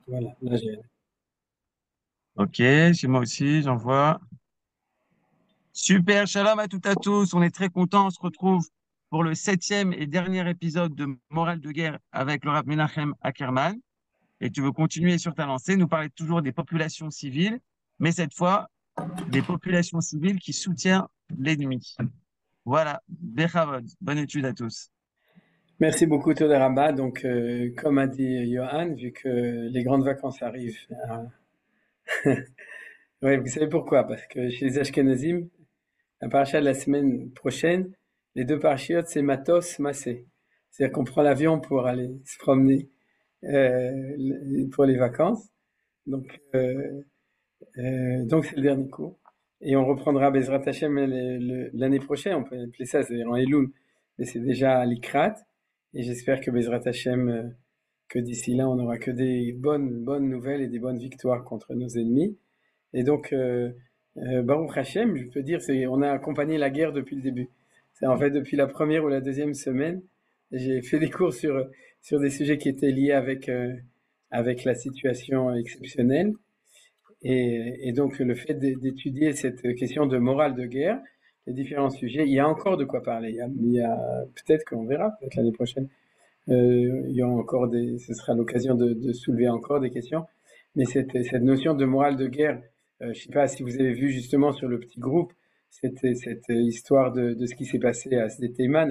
Voilà, là j'ai. Ok, chez moi aussi, j'en vois. Super, shalom à toutes et à tous. On est très contents. On se retrouve pour le septième et dernier épisode de Morale de guerre avec le Rav Menachem Ackerman. Et tu veux continuer sur ta lancée, nous parler toujours des populations civiles, mais cette fois, des populations civiles qui soutiennent l'ennemi. Voilà, Bechavod. Bonne étude à tous. Merci beaucoup, Toda Rabba. Donc, comme a dit Johan, vu que les grandes vacances arrivent, ouais, vous savez pourquoi? Parce que chez les Ashkenazim, la paracha de la semaine prochaine, les deux parachiotes, c'est Matos, Massé. C'est-à-dire qu'on prend l'avion pour aller se promener pour les vacances. Donc, donc c'est le dernier cours. Et on reprendra Bezrat Hashem l'année prochaine. On peut appeler ça, c'est en Elul, mais c'est déjà à l'Ikrat. Et j'espère que Bezrat Hashem, que d'ici là, on n'aura que des bonnes nouvelles et des bonnes victoires contre nos ennemis. Et donc, Baruch Hashem, je peux dire, on a accompagné la guerre depuis le début. C'est en fait depuis la première ou la deuxième semaine, j'ai fait des cours sur des sujets qui étaient liés avec la situation exceptionnelle. Et donc, le fait d'étudier cette question de morale de guerre, les différents sujets, il y a encore de quoi parler. Peut-être qu'on verra, peut-être l'année prochaine. Il y aura encore ce sera l'occasion de soulever encore des questions. Mais cette notion de morale de guerre, je ne sais pas si vous avez vu justement sur le petit groupe cette histoire de ce qui s'est passé à Sdeteyman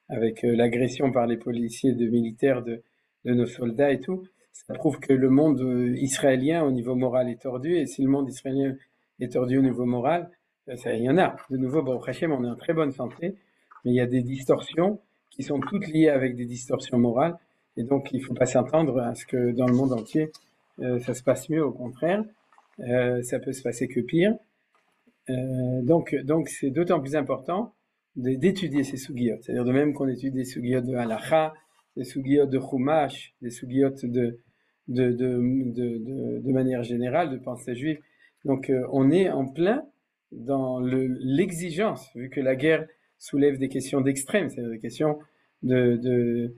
avec l'agression par les policiers de militaires de nos soldats et tout. Ça prouve que le monde israélien au niveau moral est tordu. Et si le monde israélien est tordu au niveau moral, il y en a. De nouveau, Baruch Hashem, on est en très bonne santé, mais il y a des distorsions qui sont toutes liées avec des distorsions morales. Et donc, il ne faut pas s'attendre à ce que dans le monde entier, ça se passe mieux. Au contraire, ça peut se passer que pire. Donc, c'est d'autant plus important d'étudier ces sougiotes. C'est-à-dire de même qu'on étudie des sougiotes de halacha, des sougiotes de chumash, des sougiotes de manière générale, de pensée juive. Donc, on est en plein dans l'exigence, vu que la guerre soulève des questions d'extrême, c'est-à-dire des questions de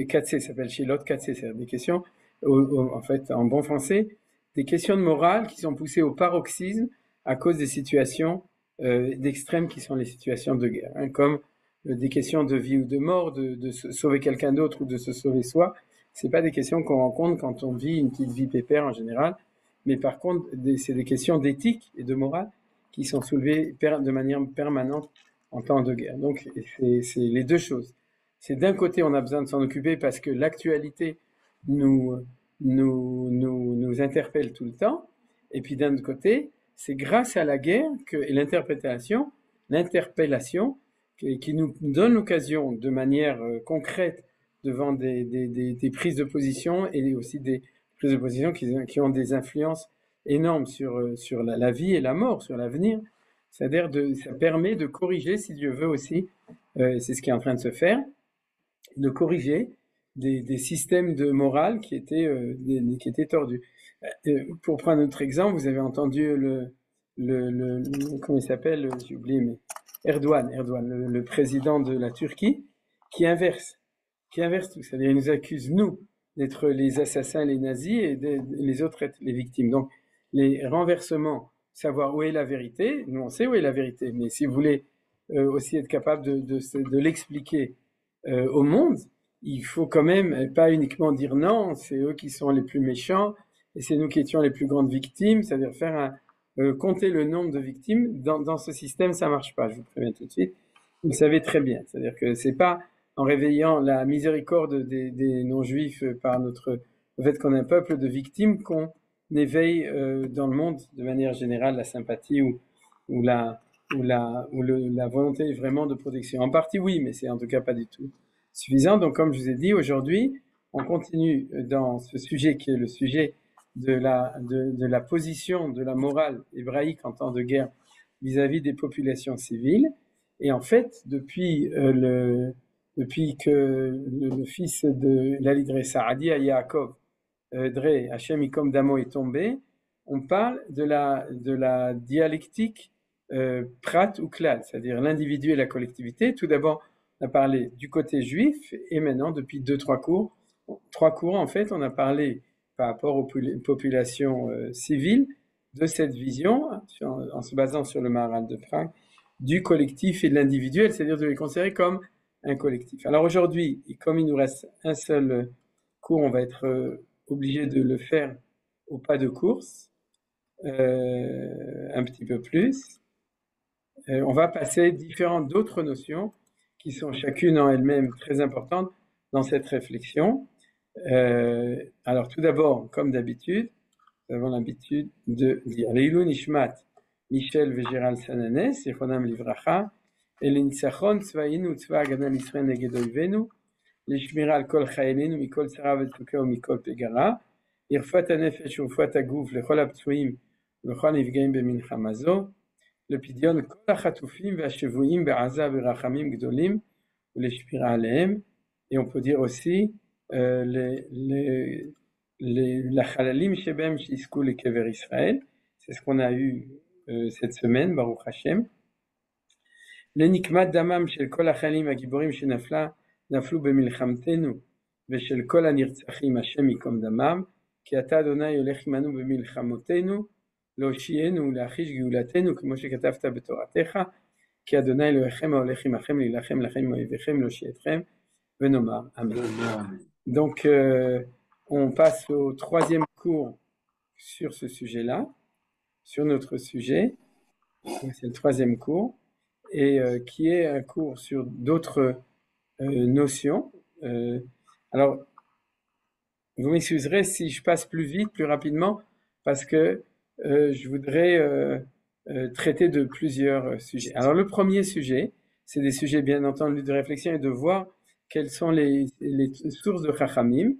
katsé, ça s'appelle chez l'autre katsé, c'est-à-dire des questions, en fait, en bon français, des questions de morale qui sont poussées au paroxysme à cause des situations d'extrême qui sont les situations de guerre, hein, comme des questions de vie ou de mort, de sauver quelqu'un d'autre ou de se sauver soi. C'est pas des questions qu'on rencontre quand on vit une petite vie pépère en général, mais par contre, c'est des questions d'éthique et de morale qui sont soulevées de manière permanente en temps de guerre. Donc, c'est les deux choses. C'est d'un côté, on a besoin de s'en occuper parce que l'actualité nous, nous interpelle tout le temps, et puis d'un autre côté, c'est grâce à la guerre et l'interpellation qui nous donne l'occasion de manière concrète devant des prises de position et aussi des prises de position qui ont des influences énormes sur la vie et la mort, sur l'avenir. C'est-à-dire ça permet de corriger, si Dieu veut aussi, c'est ce qui est en train de se faire, de corriger des systèmes de morale qui étaient tordus. Pour prendre un autre exemple, vous avez entendu comment il s'appelle, j'ai oublié, mais Erdogan, le président de la Turquie, qui inverse, qui inverse tout. C'est-à-dire, il nous accuse, nous, d'être les assassins, les nazis, et les autres être les victimes. Donc, les renversements, savoir où est la vérité, nous on sait où est la vérité, mais si vous voulez aussi être capable de l'expliquer au monde, il faut quand même pas uniquement dire non, c'est eux qui sont les plus méchants et c'est nous qui étions les plus grandes victimes, c'est-à-dire compter le nombre de victimes. Dans ce système, ça marche pas, je vous préviens tout de suite. Vous le savez très bien, c'est-à-dire que c'est pas en réveillant la miséricorde des non-juifs par le fait qu'on est un peuple de victimes qu'on éveille dans le monde de manière générale la sympathie ou la volonté vraiment de protection. En partie, oui, mais c'est en tout cas pas du tout suffisant. Donc, comme je vous ai dit, aujourd'hui, on continue dans ce sujet qui est le sujet de la position de la morale hébraïque en temps de guerre vis-à-vis des populations civiles. Et en fait, depuis que le fils de l'Ali Dre Saadi, à Yaakov Dre, Hachem Ikom Damo est tombé, on parle de la dialectique prat ou klal, c'est-à-dire l'individu et la collectivité. Tout d'abord, on a parlé du côté juif, et maintenant, depuis trois cours en fait, on a parlé par rapport aux populations civiles de cette vision, en se basant sur le Maharal de Prague, du collectif et de l'individuel, c'est-à-dire de les considérer comme un collectif. Alors aujourd'hui, comme il nous reste un seul cours, on va être obligé de le faire au pas de course, un petit peu plus. On va passer différentes d'autres notions qui sont chacune en elle-même très importantes dans cette réflexion. Alors tout d'abord, comme d'habitude, nous avons l'habitude de dire Leilou Nishmat Michel Vegeral Sananes, Yechonam Livracha, et l'Nitzachon Tzvaïnu Tzva Agana L'Israël Neged Oivenu, l'Ishmira al Kol Chayelenu Mikol Tzara Vetzukah Mikol Pegara, Irfat HaNefesh Ufat HaGuf Lechol HaPtsuim Lechol Nifgaim B'Mincha Zo, le Pidyon Kol HaChatufim V'Hashevuim Be'aza V'Rachamim Gdolim, l'Ishmira Alehem, et on peut dire aussi la Chalalim Shebem Shisku le Kever Israël, c'est ce qu'on a eu cette semaine, Baruch Hashem. Le Nikmat Damam Shel Kol HaChalim HaGiborim Shenafla Naflu B'Milchamtenu Veshel Kol HaNirtzachim Hashem Yikom Damam Ki Ata Adonai Olech Imanu B'Milchamotenu Lo'oshienu U'Le'achish Geulatenu K'mo Shekatavta B'Toratecha Ki Adonai Elohechem Ha'olech Imachem Lilachem Lachem Oivechem Lo'Shietchem Venomar. Amen. Donc, on passe au troisième cours sur ce sujet-là, sur notre sujet. C'est le troisième cours, et qui est un cours sur d'autres notions. Alors, vous m'excuserez si je passe plus vite, plus rapidement, parce que je voudrais traiter de plusieurs sujets. Alors, le premier sujet, c'est des sujets bien entendu de réflexion et de voir quelles sont les sources de Chachamim.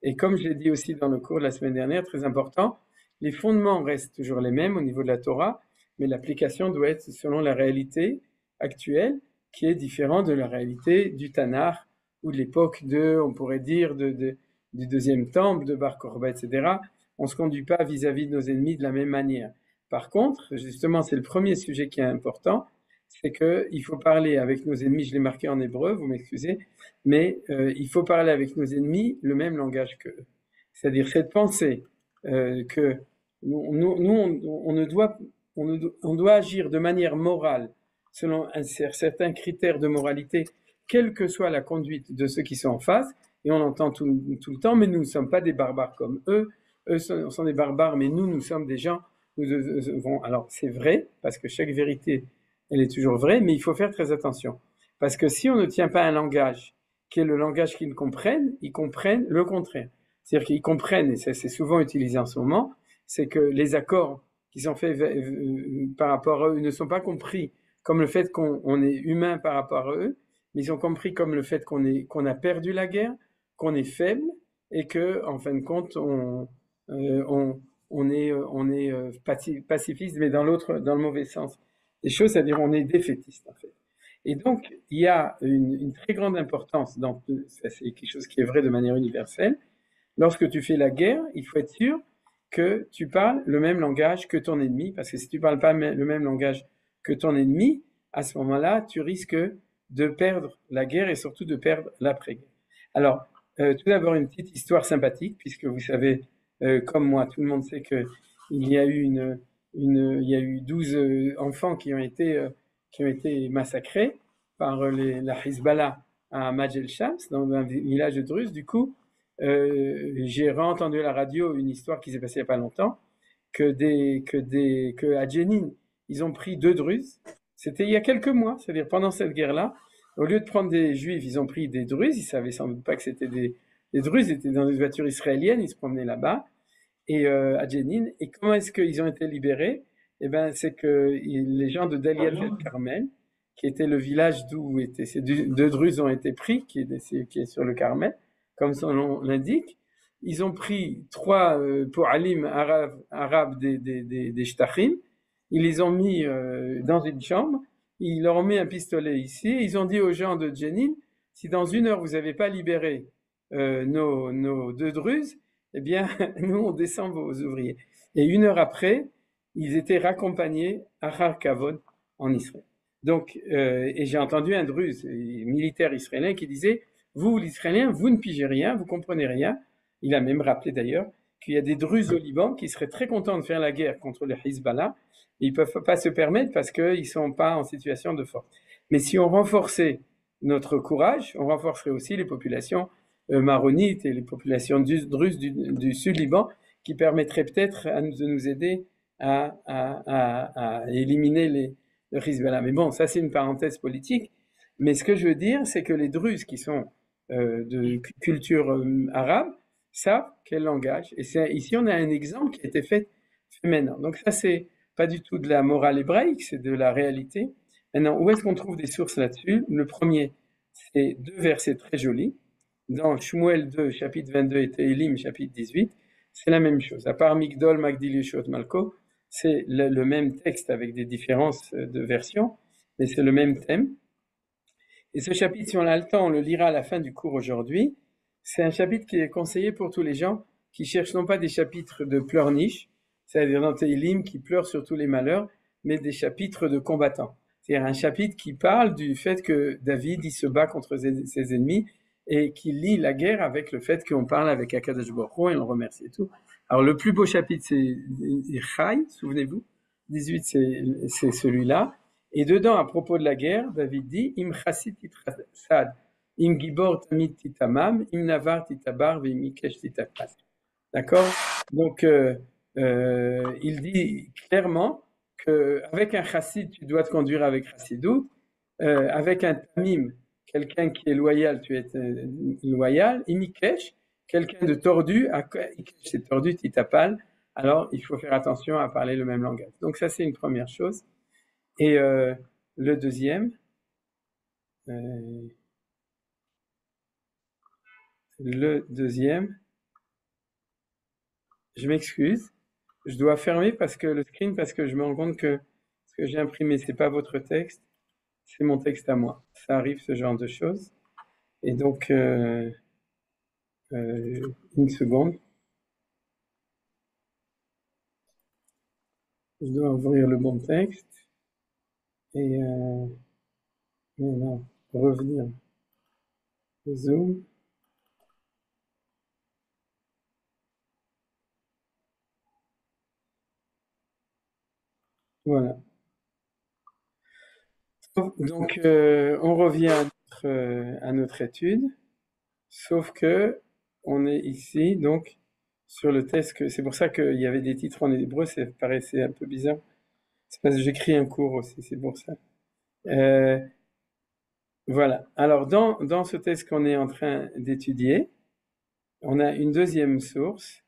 Et comme je l'ai dit aussi dans le cours de la semaine dernière, très important, les fondements restent toujours les mêmes au niveau de la Torah, mais l'application doit être selon la réalité actuelle, qui est différente de la réalité du Tanakh ou de l'époque on pourrait dire, du deuxième temple, de Bar Korba, etc. On ne se conduit pas vis-à-vis de nos ennemis de la même manière. Par contre, justement, c'est le premier sujet qui est important, c'est qu'il faut parler avec nos ennemis, je l'ai marqué en hébreu, vous m'excusez, mais il faut parler avec nos ennemis le même langage qu'eux. C'est-à-dire cette pensée que on doit agir de manière morale, selon certains critères de moralité, quelle que soit la conduite de ceux qui sont en face, et on entend tout le temps, mais nous ne sommes pas des barbares comme eux sont des barbares, mais nous sommes des gens, alors c'est vrai, parce que chaque vérité, elle est toujours vraie, mais il faut faire très attention. Parce que si on ne tient pas un langage qui est le langage qu'ils comprennent, ils comprennent le contraire. C'est-à-dire qu'ils comprennent, et ça c'est souvent utilisé en ce moment, c'est que les accords qui sont faits par rapport à eux ne sont pas compris comme le fait qu'on est humain par rapport à eux, mais ils sont compris comme le fait qu'on a perdu la guerre, qu'on est faible, et que en fin de compte on est pacifiste, mais dans le mauvais sens des choses, c'est-à-dire on est défaitiste en fait. Et donc il y a une très grande importance ça c'est quelque chose qui est vrai de manière universelle. Lorsque tu fais la guerre, il faut être sûr que tu parles le même langage que ton ennemi, parce que si tu parles pas le même langage que ton ennemi, à ce moment-là, tu risques de perdre la guerre et surtout de perdre l'après-guerre. Alors, tout d'abord une petite histoire sympathique, puisque vous savez, comme moi, tout le monde sait que il y a eu 12 enfants qui ont été massacrés par la Hezbollah à Majel Shams, dans un village de Druzes. Du coup, j'ai entendu à la radio une histoire qui s'est passée il n'y a pas longtemps, que à Jenin, ils ont pris 2 Druzes. C'était il y a quelques mois, c'est-à-dire pendant cette guerre-là. Au lieu de prendre des Juifs, ils ont pris des Druzes. Ils savaient sans doute pas que c'était des Druzes. Ils étaient dans une voiture israélienne, ils se promenaient là-bas, et à Jenin. Et comment est-ce qu'ils ont été libérés? Eh ben, c'est que les gens de Daliat el-Carmel, qui était le village d'où ces 2 Druzes ont été pris, qui est sur le Carmel, comme son nom l'indique, ils ont pris 3 po'alim arabes des Shtachim, ils les ont mis dans une chambre, ils leur ont mis un pistolet ici, et ils ont dit aux gens de Jenin, si dans 1 heure vous n'avez pas libéré nos 2 Druzes, eh bien, nous on descend vos ouvriers. Et 1 heure après, ils étaient raccompagnés à Kharkavod en Israël. Donc, et j'ai entendu un Druze, militaire israélien, qui disait, vous, l'Israélien, vous ne pigez rien, vous comprenez rien. Il a même rappelé d'ailleurs qu'il y a des Druzes au Liban qui seraient très contents de faire la guerre contre le Hezbollah. Ils ne peuvent pas se permettre parce qu'ils ne sont pas en situation de force. Mais si on renforçait notre courage, on renforcerait aussi les populations maronites et les populations druzes du sud-Liban qui permettraient peut-être de nous aider à éliminer le Hezbollah. Mais bon, ça c'est une parenthèse politique. Mais ce que je veux dire, c'est que les Druzes qui sont de culture arabe savent quel langage. Et ici, on a un exemple qui a été fait maintenant. Donc ça, c'est pas du tout de la morale hébraïque, c'est de la réalité. Maintenant, où est-ce qu'on trouve des sources là-dessus? Le premier, c'est deux versets très jolis. Dans Shmuel 2, chapitre 22, et Tehilim, chapitre 18, c'est la même chose. À part Migdol, Magdil, Yeshua, Malko, c'est le même texte avec des différences de versions, mais c'est le même thème. Et ce chapitre, si on a le temps, on le lira à la fin du cours aujourd'hui. C'est un chapitre qui est conseillé pour tous les gens qui cherchent non pas des chapitres de pleurniche, c'est-à-dire dans Tehilim qui pleurent sur tous les malheurs, mais des chapitres de combattants. C'est-à-dire un chapitre qui parle du fait que David, il se bat contre ses ennemis et qui lie la guerre avec le fait qu'on parle avec Akadosh Baruch Hu et on le remercie et tout. Alors le plus beau chapitre, c'est Chai, souvenez-vous. 18, c'est celui-là. Et dedans, à propos de la guerre, David dit Im chassid titrasad, im gibor tamid titamam, im navar titabar, ve'im ikesh titakas. D'accord? Donc, il dit clairement qu'avec un chassid, tu dois te conduire avec chassidout, avec un tamim, quelqu'un qui est loyal, tu es loyal, im ikesh, quelqu'un de tordu, ikesh c'est tordu, titapal, alors il faut faire attention à parler le même langage. Donc ça, c'est une première chose. Et le deuxième, je m'excuse, je dois fermer parce que le screen, parce que je me rends compte que ce que j'ai imprimé, c'est pas votre texte, c'est mon texte à moi. Ça arrive, ce genre de choses. Et donc, une seconde. Je dois ouvrir le bon texte. Et maintenant, revenir au Zoom. Voilà. Donc, on revient à notre étude, sauf que on est ici, donc, sur le texte. C'est pour ça qu'il y avait des titres en hébreu, ça paraissait un peu bizarre. C'est parce que j'écris un cours aussi, c'est pour ça. Voilà. Alors, dans ce texte qu'on est en train d'étudier, on a une deuxième source.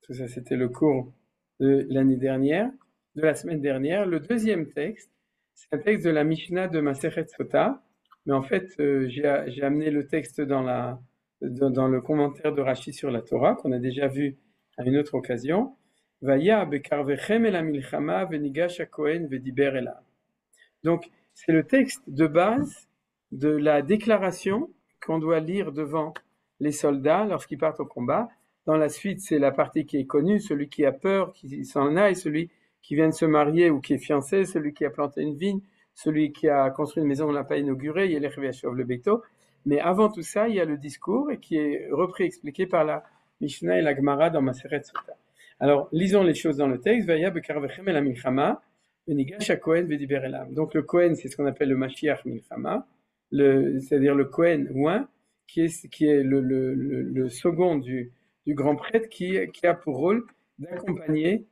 Tout ça, c'était le cours de l'année dernière, de la semaine dernière. Le deuxième texte, c'est un texte de la Mishnah de Masechet Sota. Mais en fait, j'ai amené le texte dans le commentaire de Rashi sur la Torah, qu'on a déjà vu à une autre occasion. Vaya bekarvechem el hamilchama venigash hakohen vediber elav. Donc, c'est le texte de base de la déclaration qu'on doit lire devant les soldats lorsqu'ils partent au combat. Dans la suite, c'est la partie qui est connue, celui qui a peur, qui s'en aille, celui qui vient de se marier ou qui est fiancé, celui qui a planté une vigne, celui qui a construit une maison, on ne l'a pas inaugurée, Yelech Ve'ashov le Beito. Mais avant tout ça, il y a le discours et qui est repris, expliqué par la Mishnah et la Gemara dans Maseret Sota. Alors, lisons les choses dans le texte. Vaya bekarvechem el hamilchama, venigash hakohen vediber elav. Donc, le Kohen, c'est ce qu'on appelle le Mashiach Milchama, c'est-à-dire le Kohen oint, qui est le second du grand prêtre qui a pour rôle d'accompagner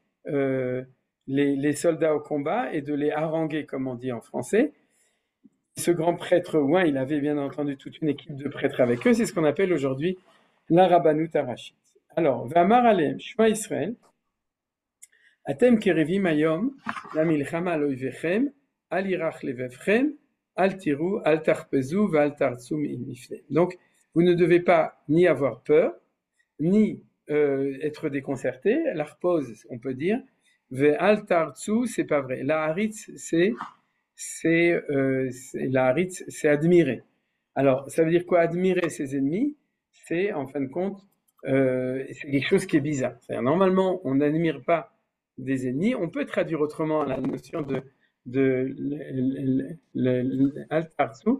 les soldats au combat et de les haranguer, comme on dit en français. Ce grand prêtre oint, il avait bien entendu toute une équipe de prêtres avec eux, c'est ce qu'on appelle aujourd'hui la Rabbanut Harashit. Alors, V'amar aleim, Shema Israël, Atem kerevim hayom, la milchama al oivechem, al yirach levevchem, al tiru, al tarpezu, ve'al tartzu mifnem. Donc, vous ne devez pas ni avoir peur, ni être déconcerté. La repose, on peut dire. Ve'al tartzu, c'est pas vrai. La haritz, c'est admirer. Alors, ça veut dire quoi? Admirer ses ennemis, c'est en fin de compte, c'est quelque chose qui est bizarre. C'est-à-dire, normalement, on n'admire pas des ennemis. On peut traduire autrement la notion de al-tartzu,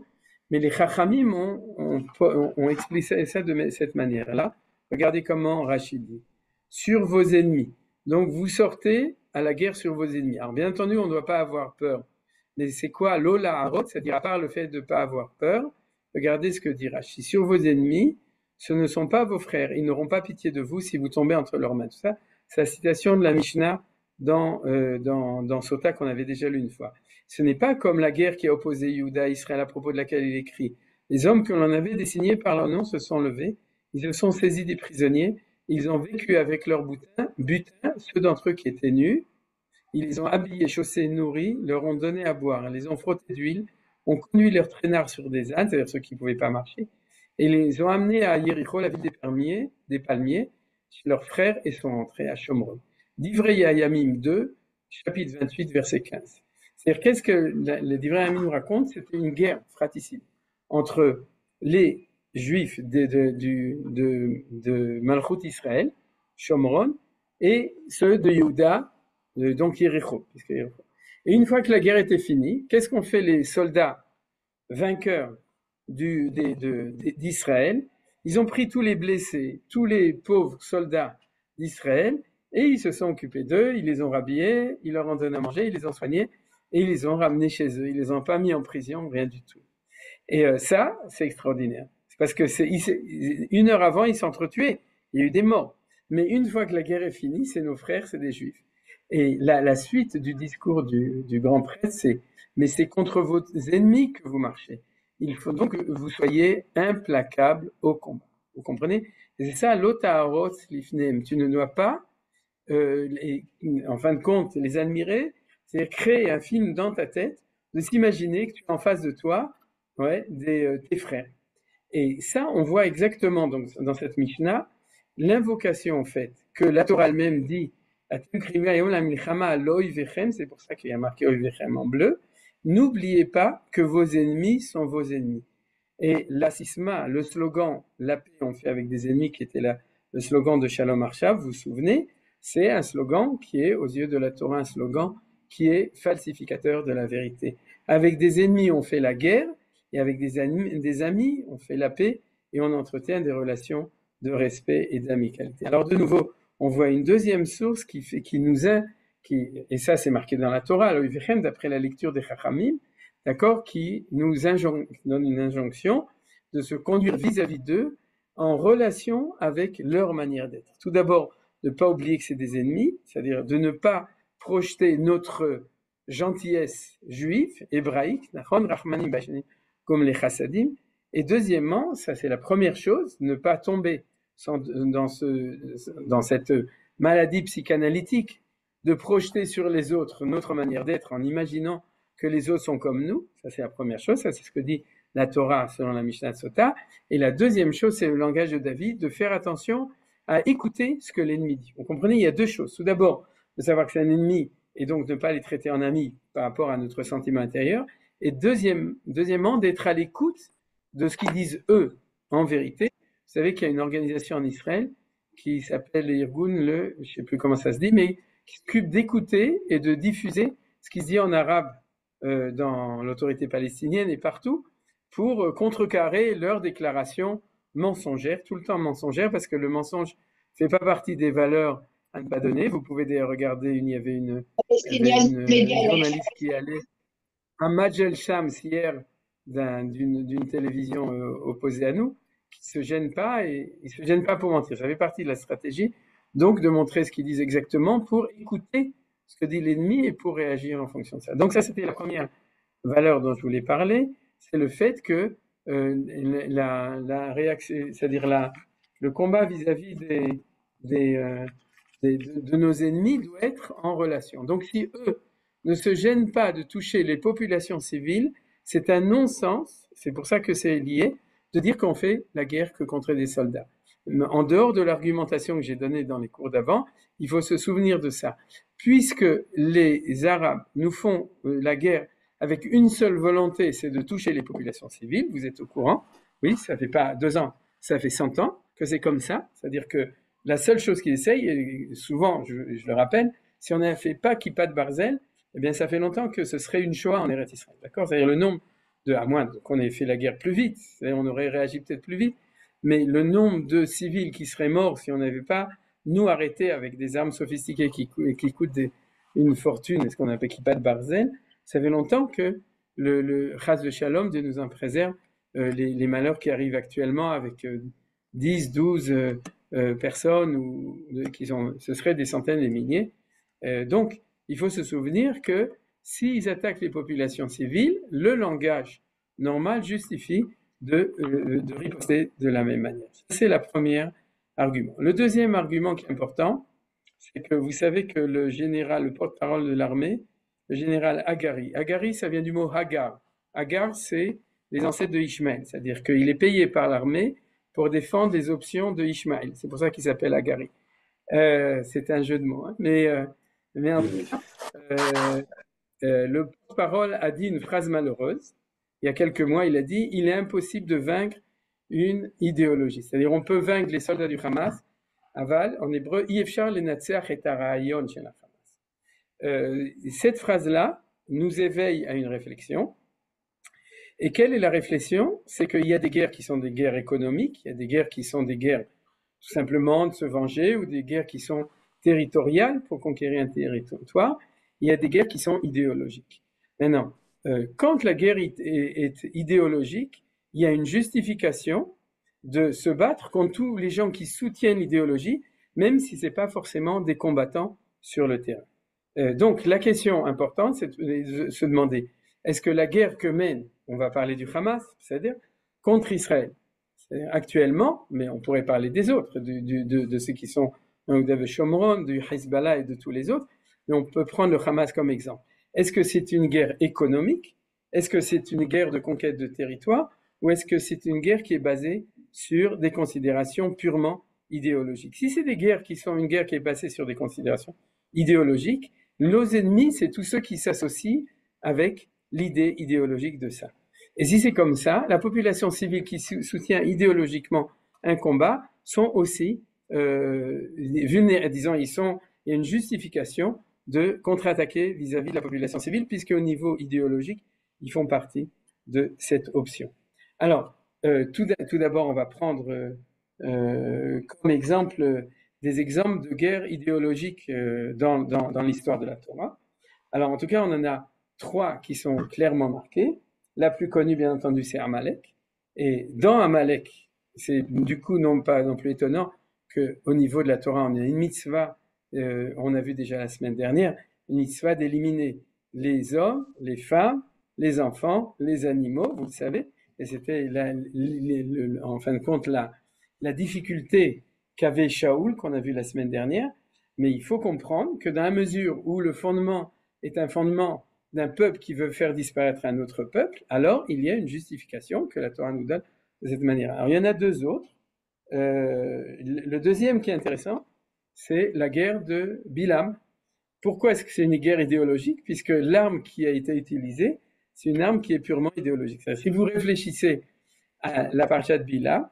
Mais les Chachamim ont expliqué ça de cette manière-là. Regardez comment Rachid dit. Sur vos ennemis. Donc vous sortez à la guerre sur vos ennemis. Alors bien entendu, on ne doit pas avoir peur. Mais c'est quoi l'ola harot, c'est-à-dire à part le fait de ne pas avoir peur, regardez ce que dit Rachid. Sur vos ennemis, ce ne sont pas vos frères. Ils n'auront pas pitié de vous si vous tombez entre leurs mains. Tout ça, c'est la citation de la Mishnah dans Sota qu'on avait déjà lu une fois. Ce n'est pas comme la guerre qui a opposé Juda à Israël à propos de laquelle il écrit. Les hommes que l'on avait désignés par leur nom se sont levés, ils se sont saisis des prisonniers, ils ont vécu avec leurs butin, ceux d'entre eux qui étaient nus, ils les ont habillés, chaussés, nourris, leur ont donné à boire, les ont frottés d'huile, ont conduit leurs traînards sur des ânes, c'est-à-dire ceux qui ne pouvaient pas marcher, et les ont amenés à Yéricho, la ville des palmiers, chez leurs frères, et sont entrés à Shomron. Divrei Hayamim 2, chapitre 28, verset 15. C'est-à-dire, qu'est-ce que les Divrei Hayamim nous racontent? C'était une guerre fratricide entre les Juifs de Malchut Israël, Shomron, et ceux de Yehuda, donc Yéricho. Et une fois que la guerre était finie, qu'est-ce qu'ont fait les soldats vainqueurs d'Israël? Ils ont pris tous les blessés, tous les pauvres soldats d'Israël, et ils se sont occupés d'eux, ils les ont rhabillés, ils leur ont donné à manger, ils les ont soignés, et ils les ont ramenés chez eux. Ils les ont pas mis en prison, rien du tout. Et ça, c'est extraordinaire. C'est parce que une heure avant, ils s'entretuaient. Il y a eu des morts. Mais une fois que la guerre est finie, c'est nos frères, c'est des juifs. Et la suite du discours du grand prêtre, c'est « Mais c'est contre vos ennemis que vous marchez. Il faut donc que vous soyez implacables au combat. » Vous comprenez? Et c'est ça, l'otaharot lifnem. Tu ne dois pas, en fin de compte, les admirer, c'est créer un film dans ta tête, de s'imaginer que tu es en face de toi, tes frères. Et ça, on voit exactement donc, dans cette Mishnah, l'invocation en fait, que la Torah elle-même dit, c'est pour ça qu'il y a marqué Oivechem en bleu, n'oubliez pas que vos ennemis sont vos ennemis. Et la sisma, le slogan, la paix on fait avec des ennemis, qui était le slogan de Shalom Arshav, vous vous souvenez, c'est un slogan qui est, aux yeux de la Torah, un slogan qui est falsificateur de la vérité. Avec des ennemis, on fait la guerre, et avec des amis, on fait la paix, et on entretient des relations de respect et d'amicalité. Alors de nouveau, on voit une deuxième source et ça c'est marqué dans la Torah, d'après la lecture des Chachamim, d'accord, qui nous donne une injonction de se conduire vis-à-vis d'eux en relation avec leur manière d'être. Tout d'abord, de ne pas oublier que c'est des ennemis, c'est-à-dire de ne pas projeter notre gentillesse juive, hébraïque, comme les chassadim. Et deuxièmement, ça c'est la première chose, ne pas tomber dans cette maladie psychanalytique de projeter sur les autres notre manière d'être en imaginant que les autres sont comme nous. Ça c'est la première chose, ça c'est ce que dit la Torah selon la Mishnah Sota. Et la deuxième chose, c'est le langage de David, de faire attention à écouter ce que l'ennemi dit. Vous comprenez, il y a deux choses. Tout d'abord, de savoir que c'est un ennemi et donc de ne pas les traiter en amis par rapport à notre sentiment intérieur. Et deuxièmement, d'être à l'écoute de ce qu'ils disent eux en vérité. Vous savez qu'il y a une organisation en Israël qui s'appelle Irgun, je ne sais plus comment ça se dit, mais qui s'occupe d'écouter et de diffuser ce qui se dit en arabe dans l'autorité palestinienne et partout pour contrecarrer leurs déclarations mensongères, tout le temps mensongères, parce que le mensonge ne fait pas partie des valeurs à ne pas donner. Vous pouvez d'ailleurs regarder, il y avait une journaliste qui allait à Majel Shams hier d'une télévision opposée à nous, qui se gêne pas et ils se gênent pas pour mentir. Ça fait partie de la stratégie, donc de montrer ce qu'ils disent exactement pour écouter ce que dit l'ennemi et pour réagir en fonction de ça. Donc ça, c'était la première valeur dont je voulais parler, c'est le fait que la réaction, c'est-à-dire le combat vis-à-vis de nos ennemis doit être en relation. Donc si eux ne se gênent pas de toucher les populations civiles, c'est un non-sens, c'est pour ça que c'est lié, de dire qu'on fait la guerre que contre des soldats. En dehors de l'argumentation que j'ai donnée dans les cours d'avant, il faut se souvenir de ça. Puisque les Arabes nous font la guerre avec une seule volonté, c'est de toucher les populations civiles, vous êtes au courant, oui, ça fait pas 2 ans, ça fait 100 ans que c'est comme ça, c'est-à-dire que la seule chose qu'ils essayent, et souvent, je le rappelle, si on n'a fait pas Kippat Barzel, eh bien ça fait longtemps que ce serait une Shoah en Eretz Israël, d'accord? C'est-à-dire le nombre à moins qu'on ait fait la guerre plus vite, on aurait réagi peut-être plus vite, mais le nombre de civils qui seraient morts si on n'avait pas, nous, arrêté avec des armes sophistiquées qui coûtent une fortune, ce qu'on appelle Kippat Barzel, ça fait longtemps que le Chas de Shalom, Dieu nous en préserve, les malheurs qui arrivent actuellement avec 10, 12 personnes, ce seraient des centaines de milliers. Donc, il faut se souvenir que s'ils attaquent les populations civiles, le langage normal justifie de riposter de la même manière. C'est le premier argument. Le deuxième argument qui est important, c'est que vous savez que le porte-parole de l'armée, le général Hagari, Hagari, ça vient du mot Hagar. Hagar, c'est les ancêtres de Ishmaël, c'est-à-dire qu'il est payé par l'armée pour défendre les options de Ishmaël. C'est pour ça qu'il s'appelle Hagari. C'est un jeu de mots, hein. Mais en tout cas, le porte-parole a dit une phrase malheureuse. Il y a quelques mois, il a dit « Il est impossible de vaincre une idéologie ». C'est-à-dire, on peut vaincre les soldats du Hamas, aval, en hébreu, « Yefchar lenatseach et harayon shel Hamas ». Cette phrase-là nous éveille à une réflexion. Et quelle est la réflexion? C'est qu'il y a des guerres qui sont des guerres économiques, il y a des guerres qui sont des guerres tout simplement de se venger, ou des guerres qui sont territoriales pour conquérir un territoire. Il y a des guerres qui sont idéologiques. Maintenant, quand la guerre est idéologique, il y a une justification de se battre contre tous les gens qui soutiennent l'idéologie, même si ce n'est pas forcément des combattants sur le terrain. Donc la question importante, c'est de se demander, est-ce que la guerre que mène, on va parler du Hamas, c'est-à-dire contre Israël, c'est-à-dire actuellement, mais on pourrait parler des autres, de ceux qui sont de Shomron, du Hezbollah et de tous les autres, mais on peut prendre le Hamas comme exemple. Est-ce que c'est une guerre économique? Est-ce que c'est une guerre de conquête de territoire? Ou est-ce que c'est une guerre qui est basée sur des considérations purement idéologiques? Si c'est des guerres qui sont une guerre qui est basée sur des considérations idéologiques, nos ennemis, c'est tous ceux qui s'associent avec l'idée idéologique de ça. Et si c'est comme ça, la population civile qui soutient idéologiquement un combat sont aussi vulnérables, disons, il y a une justification de contre-attaquer vis-à-vis de la population civile, puisque au niveau idéologique, ils font partie de cette option. Alors, tout d'abord, on va prendre comme exemple des exemples de guerres idéologiques dans l'histoire de la Torah. Alors, en tout cas, on en a 3 qui sont clairement marqués. La plus connue, bien entendu, c'est Amalek. Et dans Amalek, c'est du coup pas non plus étonnant qu'au niveau de la Torah, on a une mitzvah, on a vu déjà la semaine dernière, une mitzvah d'éliminer les hommes, les femmes, les enfants, les animaux, vous le savez. Et c'était en fin de compte la difficulté qu'avait Shaoul, qu'on a vu la semaine dernière. Mais il faut comprendre que dans la mesure où le fondement est un fondement d'un peuple qui veut faire disparaître un autre peuple, alors il y a une justification que la Torah nous donne de cette manière. Alors il y en a 2 autres. Le deuxième qui est intéressant, c'est la guerre de Bilam. Pourquoi est-ce que c'est une guerre idéologique? Puisque l'arme qui a été utilisée, c'est une arme qui est purement idéologique. Si vous réfléchissez à la paracha de Bilam,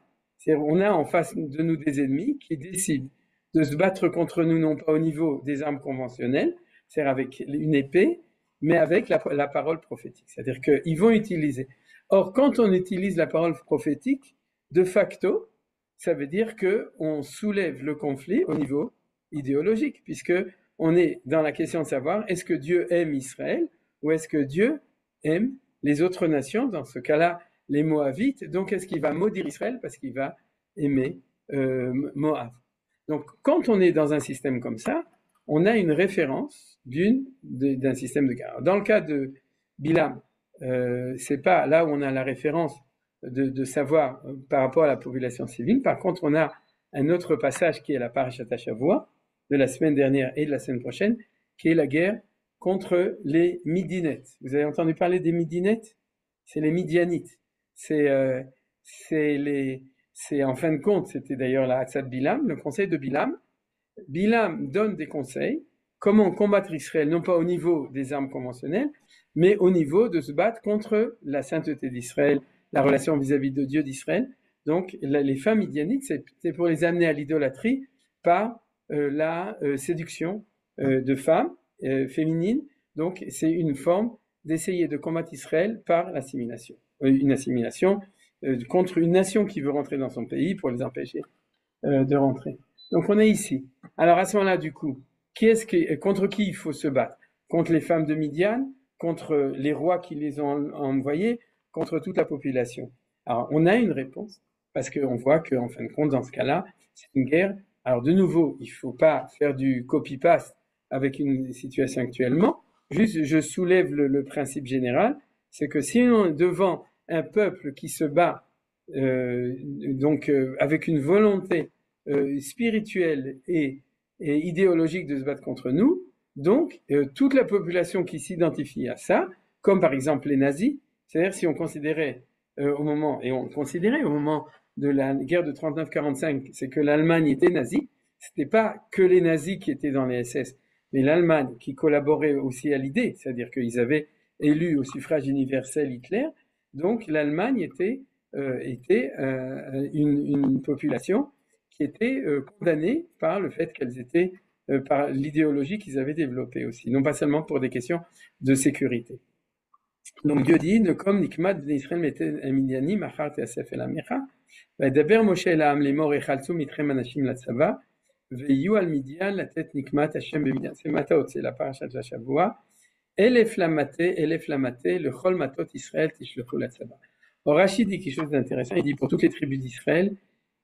on a en face de nous des ennemis qui décident de se battre contre nous, non pas au niveau des armes conventionnelles, c'est-à-dire avec une épée, mais avec la parole prophétique. C'est-à-dire qu'ils vont utiliser. Or, quand on utilise la parole prophétique, de facto, ça veut dire qu'on soulève le conflit au niveau idéologique, puisque on est dans la question de savoir est-ce que Dieu aime Israël ou est-ce que Dieu aime les autres nations, dans ce cas-là, les Moabites. Donc, est-ce qu'il va maudire Israël parce qu'il va aimer Moab? Donc, quand on est dans un système comme ça, on a une référence d'un système de guerre. Dans le cas de Bilam, c'est pas là où on a la référence de savoir par rapport à la population civile. Par contre, on a un autre passage qui est la parashat Shavua de la semaine dernière et de la semaine prochaine, qui est la guerre contre les Midinettes. Vous avez entendu parler des Midinettes? C'est les Midianites. C'est en fin de compte, c'était d'ailleurs la Hatzat Bilam, le conseil de Bilam. Bilam donne des conseils, comment combattre Israël, non pas au niveau des armes conventionnelles, mais au niveau de se battre contre la sainteté d'Israël, la relation vis-à-vis de Dieu d'Israël. Donc, les femmes midianites, c'est pour les amener à l'idolâtrie par la séduction de femmes féminines. Donc, c'est une forme d'essayer de combattre Israël par l'assimilation. Une assimilation contre une nation qui veut rentrer dans son pays pour les empêcher de rentrer. Donc on est ici. Alors à ce moment-là, du coup, contre qui il faut se battre? Contre les femmes de Midian, contre les rois qui les ont envoyés, contre toute la population. Alors on a une réponse, parce qu'on voit qu'en fin de compte, dans ce cas-là, c'est une guerre. Alors de nouveau, il ne faut pas faire du copy-paste avec une situation actuellement. Juste, je soulève le principe général, c'est que si on est devant un peuple qui se bat avec une volonté spirituelle et idéologique de se battre contre nous, donc toute la population qui s'identifie à ça, comme par exemple les nazis, c'est-à-dire si on considérait au moment de la guerre de 39-45, c'est que l'Allemagne était nazie, c'était pas que les nazis qui étaient dans les SS, mais l'Allemagne qui collaborait aussi à l'idée, c'est-à-dire qu'ils avaient élu au suffrage universel Hitler, donc l'Allemagne était une population qui était condamnée par le fait qu'elles étaient, par l'idéologie qu'ils avaient développée aussi, non pas seulement pour des questions de sécurité. Donc Dieu dit, comme Nikmat d'Israël mettait Midiani, Machar Teasef el Amecha, Daber Moshe el Ha'am lemor echalzu mitrem anashim latzava, veyu al Midian la tête Nikmat Hashem b'Midian. C'est Mataot, c'est la parashat de la Shavua. Elef lamate, le chol matot Israël tishlechu latzava. Or Rashi dit quelque chose d'intéressant, il dit pour toutes les tribus d'Israël,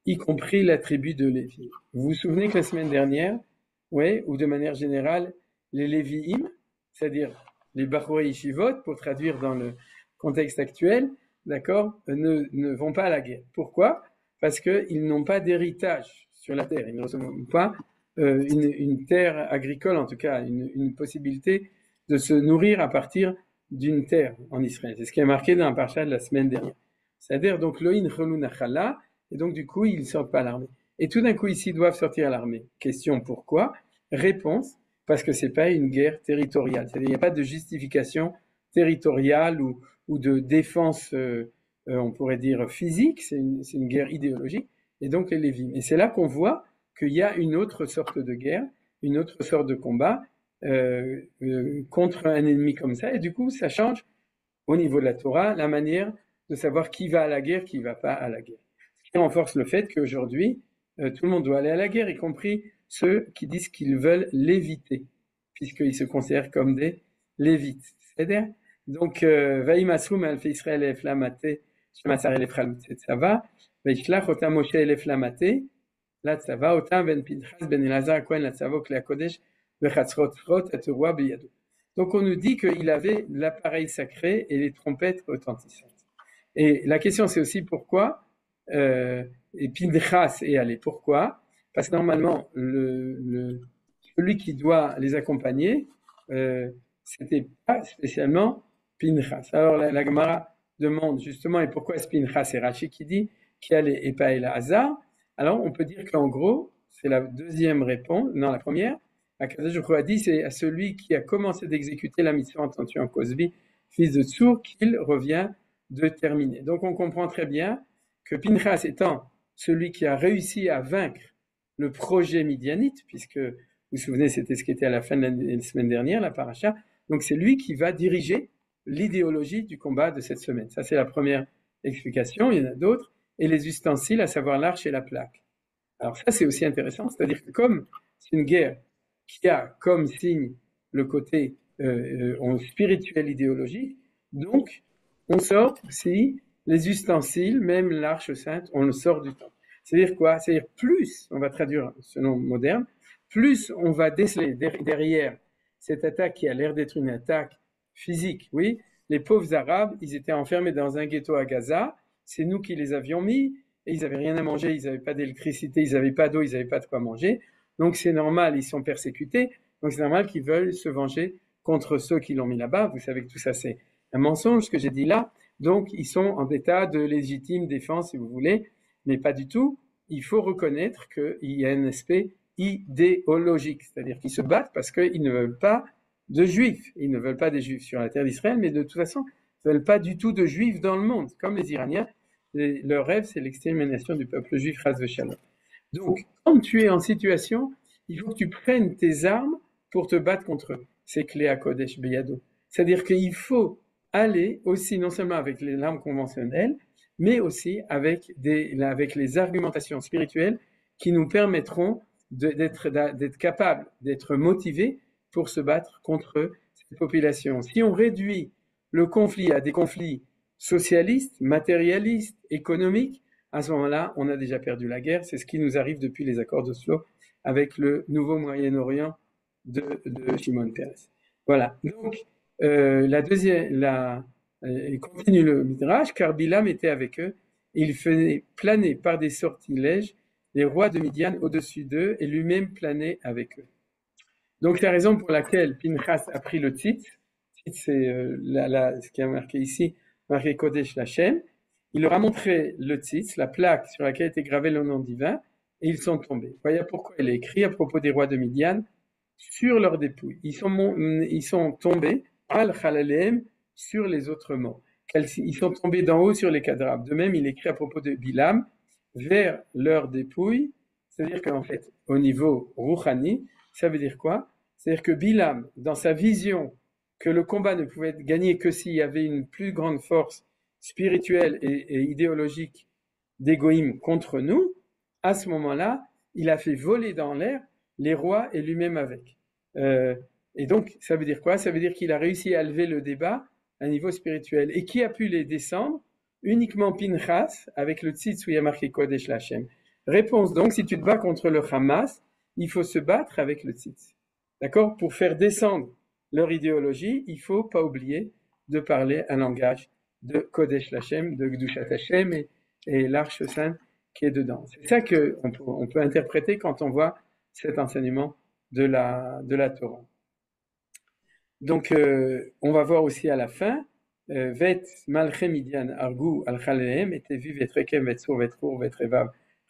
y compris la tribu de Lévi. Vous vous souvenez que la semaine dernière, ou de manière générale, les Lévi'im, c'est-à-dire les Bachorei Yeshivot, pour traduire dans le contexte actuel, d'accord, ne vont pas à la guerre. Pourquoi? Parce qu'ils n'ont pas d'héritage sur la terre. Ils ne reçoivent pas une terre agricole, en tout cas, une possibilité de se nourrir à partir d'une terre en Israël. C'est ce qui est marqué dans la parasha de la semaine dernière. C'est-à-dire, donc, Loïn Chelou Nachala, et donc, du coup, ils ne sortent pas à l'armée. Et tout d'un coup, ici, ils doivent sortir à l'armée. Question, pourquoi? Réponse, parce que c'est pas une guerre territoriale. C'est-à-dire, il n'y a pas de justification territoriale ou de défense, on pourrait dire, physique. C'est une guerre idéologique. Et donc, les Lévim. Et c'est là qu'on voit qu'il y a une autre sorte de guerre, une autre sorte de combat contre un ennemi comme ça. Et du coup, ça change, au niveau de la Torah, la manière de savoir qui va à la guerre, qui ne va pas à la guerre. Ce qui renforce le fait qu'aujourd'hui, tout le monde doit aller à la guerre, y compris ceux qui disent qu'ils veulent l'éviter, puisqu'ils se considèrent comme des lévites. C'est-à-dire, donc, Vaïmasou, mais Alpha Israël et Flamate, Shemasar et Flamate, ça va, Vaïchlach, Otam Moshe et Flamate, là, ça va, Otam ben Pinchas, ben Elazar, Kohen, là, ça va, Klea Kodesh, Vechatzrot, Ateroua, Beyado. Donc, on nous dit qu'il avait l'appareil sacré et les trompettes retentissantes. Et la question, c'est aussi pourquoi, et Pinchas est allé. Pourquoi? Parce que normalement, celui qui doit les accompagner, c'était pas spécialement Pinchas. Alors la Gemara demande justement, et pourquoi est-ce Pinchas? C'est Rashi qui dit qui allait et pas Elazar. Alors on peut dire qu'en gros, c'est la deuxième réponse, non la première. Akadosh Baruch Hu a dit, c'est à celui qui a commencé d'exécuter la mission en tant que Cosbi, fils de Tsour, qu'il revient de terminer. Donc on comprend très bien que Pinchas étant celui qui a réussi à vaincre le projet midianite, puisque vous vous souvenez, c'était ce qui était à la fin de la semaine dernière, la paracha, donc c'est lui qui va diriger l'idéologie du combat de cette semaine. Ça, c'est la première explication, il y en a d'autres, et les ustensiles, à savoir l'arche et la plaque. Alors ça, c'est aussi intéressant, c'est-à-dire que comme c'est une guerre qui a comme signe le côté spirituel idéologique, donc on sort aussi les ustensiles, même l'arche sainte, on le sort du temple. C'est-à-dire quoi? C'est-à-dire plus, on va traduire ce nom moderne, plus on va déceler derrière cette attaque qui a l'air d'être une attaque physique. Oui, les pauvres Arabes, ils étaient enfermés dans un ghetto à Gaza, c'est nous qui les avions mis, et ils n'avaient rien à manger, ils n'avaient pas d'électricité, ils n'avaient pas d'eau, ils n'avaient pas de quoi manger. Donc c'est normal, ils sont persécutés, donc c'est normal qu'ils veulent se venger contre ceux qui l'ont mis là-bas. Vous savez que tout ça c'est un mensonge, ce que j'ai dit là. Donc ils sont en état de légitime défense, si vous voulez, mais pas du tout. Il faut reconnaître qu'il y a un aspect idéologique, c'est-à-dire qu'ils se battent parce qu'ils ne veulent pas de juifs. Ils ne veulent pas des juifs sur la terre d'Israël, mais de toute façon, ils ne veulent pas du tout de juifs dans le monde. Comme les Iraniens, leur rêve, c'est l'extermination du peuple juif, Chas v'Shalom. Donc, quand tu es en situation, il faut que tu prennes tes armes pour te battre contre eux. C'est Klea Kodesh Beyado. C'est-à-dire qu'il faut aller aussi non seulement avec les larmes conventionnelles, mais aussi avec les argumentations spirituelles qui nous permettront d'être capables, d'être motivés pour se battre contre cette population. Si on réduit le conflit à des conflits socialistes, matérialistes, économiques, à ce moment-là, on a déjà perdu la guerre. C'est ce qui nous arrive depuis les accords d'Oslo avec le nouveau Moyen-Orient de Shimon Peres. Voilà. Donc, il continue le Midrash, car Bilam était avec eux, et il faisait planer par des sortilèges les rois de Midian au-dessus d'eux, et lui-même planait avec eux. Donc, c'est la raison pour laquelle Pinchas a pris le tzitz. Tzitz, c'est ce qui est marqué ici, marqué Kodesh Lachem. Il leur a montré le tzitz, la plaque sur laquelle était gravé le nom divin, et ils sont tombés. Voyez pourquoi il est écrit à propos des rois de Midian, sur leurs dépouilles. Ils sont tombés, al-khalalem, sur les autres morts. Ils sont tombés d'en haut sur les cadrabs. De même, il écrit à propos de Bilam, vers leurs dépouilles, c'est-à-dire qu'en fait, au niveau rouhani, ça veut dire quoi? C'est-à-dire que Bilam, dans sa vision que le combat ne pouvait être gagné que s'il y avait une plus grande force spirituelle et idéologique d'Égoïm contre nous, à ce moment-là, il a fait voler dans l'air les rois et lui-même avec. Et donc, ça veut dire quoi? Ça veut dire qu'il a réussi à lever le débat à un niveau spirituel. Et qui a pu les descendre? Uniquement Pinchas, avec le tzitz où il y a marqué Kodesh Lachem. Réponse donc, si tu te bats contre le Hamas, il faut se battre avec le tzitz. D'accord? Pour faire descendre leur idéologie, il ne faut pas oublier de parler un langage de Kodesh Lachem, de Gdushat Hashem et l'Arche Sainte qui est dedans. C'est ça qu'on peut interpréter quand on voit cet enseignement de la Torah. Donc, on va voir aussi à la fin, Vet malche Midian argu al chalehem et tevi vet rekem vet sur vet rour vet revav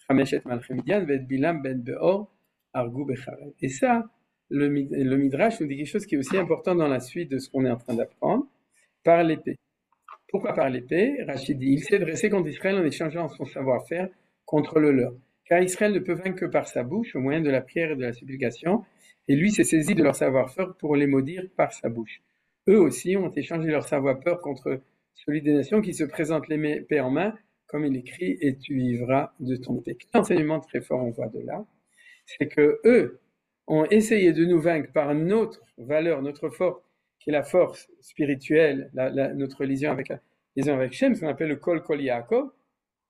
chameshet malche Midian vet bilam ben beor argu becharem. Et ça, le Midrash nous dit quelque chose qui est aussi important dans la suite de ce qu'on est en train d'apprendre, par l'épée. Pourquoi par l'épée? Rachid dit, il s'est dressé contre Israël en échangeant son savoir-faire contre le leur. Car Israël ne peut vaincre que par sa bouche, au moyen de la prière et de la supplication, et lui s'est saisi de leur savoir-faire pour les maudire par sa bouche. Eux aussi ont échangé leur savoir-faire contre celui des nations qui se présentent l'épée en main, comme il écrit, et tu vivras de ton épée. L'enseignement très fort on voit de là, c'est que eux ont essayé de nous vaincre par notre valeur, notre force, qui est la force spirituelle, notre liaison avec Shem, ce qu'on appelle le Kol Yaakov,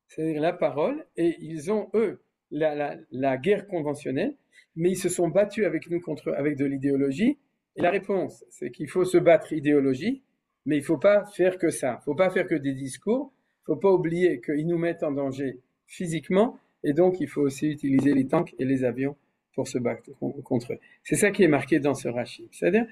c'est-à-dire la parole, et ils ont, eux, la guerre conventionnelle, mais ils se sont battus avec nous avec de l'idéologie, et la réponse, c'est qu'il faut se battre idéologie, mais il ne faut pas faire que ça, il ne faut pas faire que des discours, il ne faut pas oublier qu'ils nous mettent en danger physiquement, et donc il faut aussi utiliser les tanks et les avions pour se battre contre eux. C'est ça qui est marqué dans ce Rashi. C'est-à-dire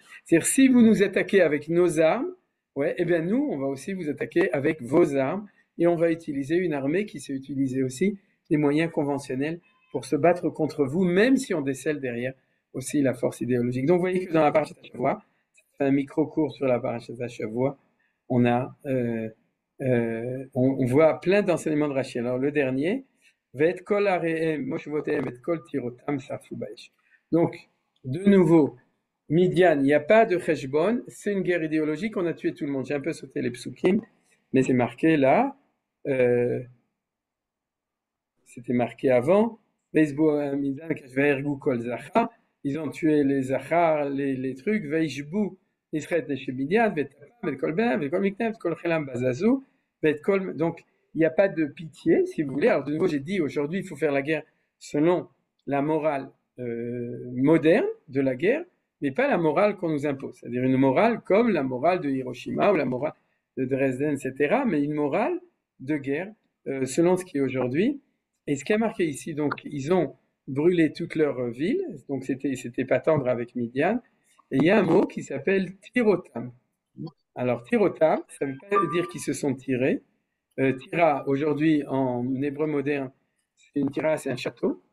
si vous nous attaquez avec nos armes, ouais, eh bien nous, on va aussi vous attaquer avec vos armes, et on va utiliser une armée qui sait utiliser aussi des moyens conventionnels pour se battre contre vous, même si on décèle derrière aussi la force idéologique. Donc vous voyez que dans la parashat Shavua, c'est un micro-cours sur la parashat Shavua, on voit plein d'enseignements de Rashi. Alors le dernier, Vet kol arehem moshvotehem et kol tirotam sarfu baesh. Donc, de nouveau, Midian, il n'y a pas de cheshbon, c'est une guerre idéologique, on a tué tout le monde. J'ai un peu sauté les psukim, mais c'est marqué là, c'était marqué avant, ils ont tué les Zachar, les trucs, Veishbu, Israël de chez Midian, donc il n'y a pas de pitié, si vous voulez. Alors de nouveau, j'ai dit, aujourd'hui, il faut faire la guerre selon la morale moderne de la guerre, mais pas la morale qu'on nous impose. C'est-à-dire une morale comme la morale de Hiroshima ou la morale de Dresden, etc., mais une morale de guerre selon ce qui est aujourd'hui. Et ce qui a marqué ici, donc, ils ont brûlé toute leur ville, donc c'était pas tendre avec Midian, et il y a un mot qui s'appelle tirotam. Alors, tirotam, ça veut pas dire qu'ils se sont tirés. Tira, aujourd'hui, en hébreu moderne, une tira, c'est un château,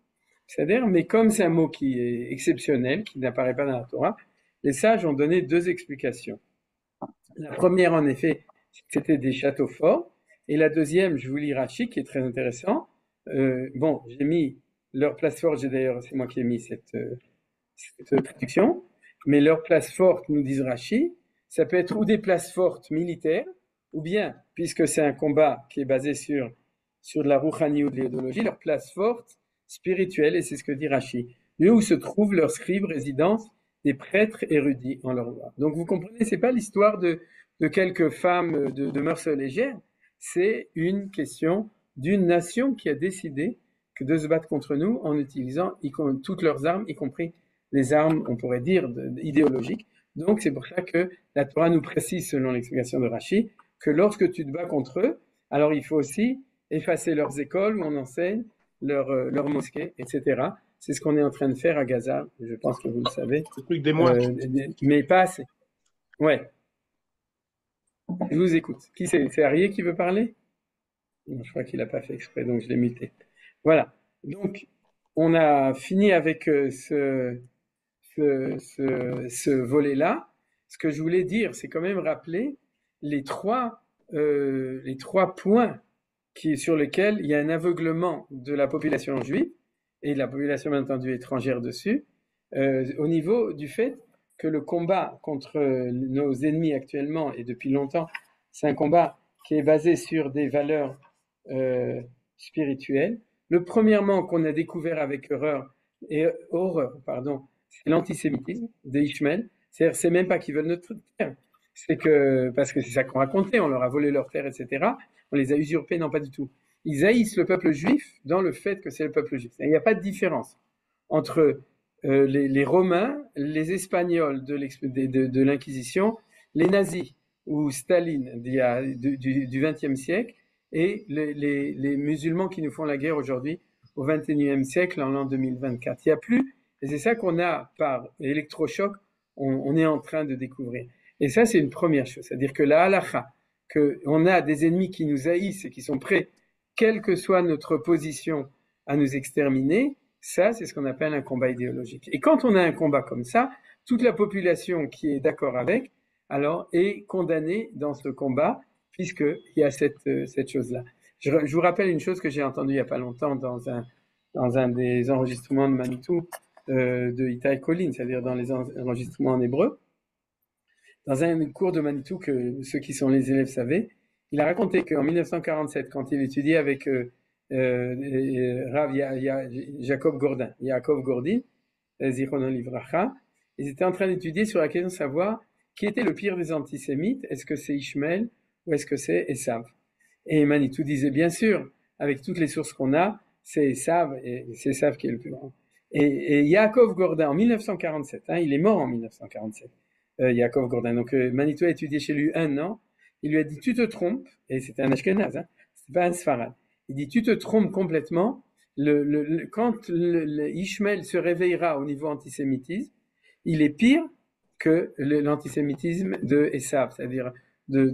c'est-à-dire, mais comme c'est un mot qui est exceptionnel, qui n'apparaît pas dans la Torah, les sages ont donné deux explications. La première, en effet, c'était des châteaux forts, et la deuxième, je vous lis Rashi, qui est très intéressant. Bon, j'ai mis leur place forte, c'est moi qui ai mis cette traduction, mais leur place forte, nous disent Rashi, Ça peut être ou des places fortes militaires, ou bien, puisque c'est un combat qui est basé sur de la rouhani ou de l'idéologie, leur place forte spirituelle, et c'est ce que dit Rashi, lieu où se trouve leur scribe résidence des prêtres érudits en leur loi. Donc vous comprenez, c'est pas l'histoire de quelques femmes de mœurs légères, c'est une question d'une nation qui a décidé que de se battre contre nous en utilisant toutes leurs armes, y compris les armes, on pourrait dire, idéologiques. Donc c'est pour ça que la Torah nous précise, selon l'explication de Rashi, que lorsque tu te bats contre eux, alors il faut aussi effacer leurs écoles où on enseigne leurs mosquées, etc. C'est ce qu'on est en train de faire à Gaza, je pense que vous le savez. C'est plus que des mois. Mais pas assez. Ouais. Je vous écoute. Qui c'est? C'est Arié qui veut parler? Non, je crois qu'il n'a pas fait exprès, donc je l'ai muté. Voilà. Donc, on a fini avec ce volet-là. Ce que je voulais dire, c'est quand même rappeler les trois points sur lesquels il y a un aveuglement de la population juive et de la population bien entendu étrangère dessus, au niveau du fait que le combat contre nos ennemis actuellement et depuis longtemps, c'est un combat qui est basé sur des valeurs spirituelles. Le premièrement qu'on a découvert avec horreur, c'est l'antisémitisme de Ishmael. C'est-à-dire, c'est même pas qu'ils veulent notre terre, c'est que, parce que c'est ça qu'on racontait, on leur a volé leur terre, etc. On les a usurpés, non pas du tout. Ils haïssent le peuple juif dans le fait que c'est le peuple juif. Il n'y a pas de différence entre les Romains, les Espagnols de l'Inquisition, les nazis ou Staline du XXe siècle et les musulmans qui nous font la guerre aujourd'hui au XXIe siècle en l'an 2024. Il n'y a plus, et c'est ça qu'on a par électrochoc, on est en train de découvrir. Et ça, c'est une première chose, c'est-à-dire que la halakha, qu'on a des ennemis qui nous haïssent et qui sont prêts, quelle que soit notre position, à nous exterminer, ça, c'est ce qu'on appelle un combat idéologique. Et quand on a un combat comme ça, toute la population qui est d'accord avec, alors, est condamnée dans ce combat, puisqu'il y a cette chose-là. Je vous rappelle une chose que j'ai entendue il n'y a pas longtemps dans un des enregistrements de Manitou de Itai Colin, c'est-à-dire dans les enregistrements en hébreu. Dans un cours de Manitou que ceux qui sont les élèves savaient, il a raconté qu'en 1947, quand il étudiait avec Rav Jacob Gordin, Zichrono Livracha, ils étaient en train d'étudier sur la question de savoir qui était le pire des antisémites, est-ce que c'est Ishmael ou est-ce que c'est Esav? Et Manitou disait bien sûr, avec toutes les sources qu'on a, c'est Esav, et c'est Esav qui est le plus grand. Et Yaakov Gordin, en 1947, il est mort en 1947, Yaakov Gordin, donc Manitou a étudié chez lui 1 an, il lui a dit tu te trompes, et c'était un Ashkenaz, c'était pas un Sfarad, il dit tu te trompes complètement, quand Ishmael se réveillera au niveau antisémitisme, il est pire que l'antisémitisme de Esav, c'est-à-dire de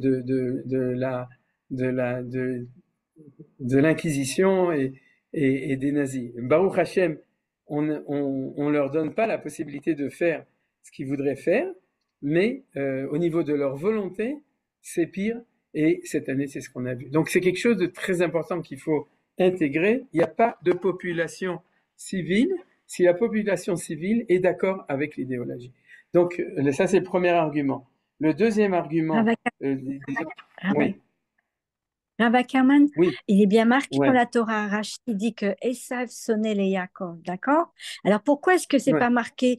l'Inquisition et des nazis. Baruch Hashem, on leur donne pas la possibilité de faire ce qu'ils voudraient faire, mais au niveau de leur volonté, c'est pire, et cette année, c'est ce qu'on a vu. Donc c'est quelque chose de très important qu'il faut intégrer. Il n'y a pas de population civile si la population civile est d'accord avec l'idéologie. Donc ça, c'est le premier argument. Le deuxième argument... oui. Rav Ackerman, oui. il est bien marqué dans la Torah, Rashi dit que Esav sonnait les Yaakov, d'accord? Alors pourquoi est-ce que c'est pas marqué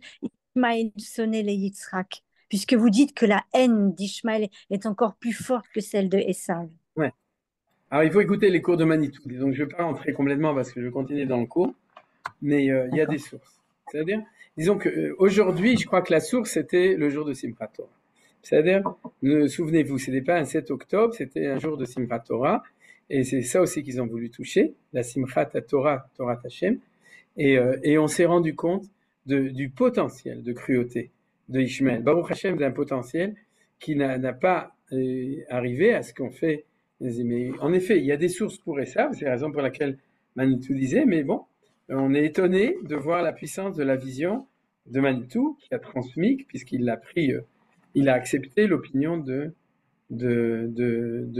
Ishmaël sonnait les Yitzhak? Puisque vous dites que la haine d'Ishmaël est encore plus forte que celle de Esav. Ouais. Alors il faut écouter les cours de Manitou. Donc je ne vais pas rentrer complètement parce que je continue dans le cours, mais il y a des sources. C'est-à-dire, disons qu'aujourd'hui, je crois que la source c'était le jour de Simchat Torah. C'est-à-dire, souvenez-vous, ce n'était pas un 7 octobre, c'était un jour de Simchat Torah, et c'est ça aussi qu'ils ont voulu toucher, la Simchat Torah, Torah Hashem, et on s'est rendu compte du potentiel de cruauté de Ishmael. Baruch Hashem d'un potentiel qui n'a pas arrivé à ce qu'on fait. Mais en effet, il y a des sources pour ça, c'est la raison pour laquelle Manitou disait, mais bon, on est étonné de voir la puissance de la vision de Manitou, qui a transmis, puisqu'il l'a pris... il a accepté l'opinion de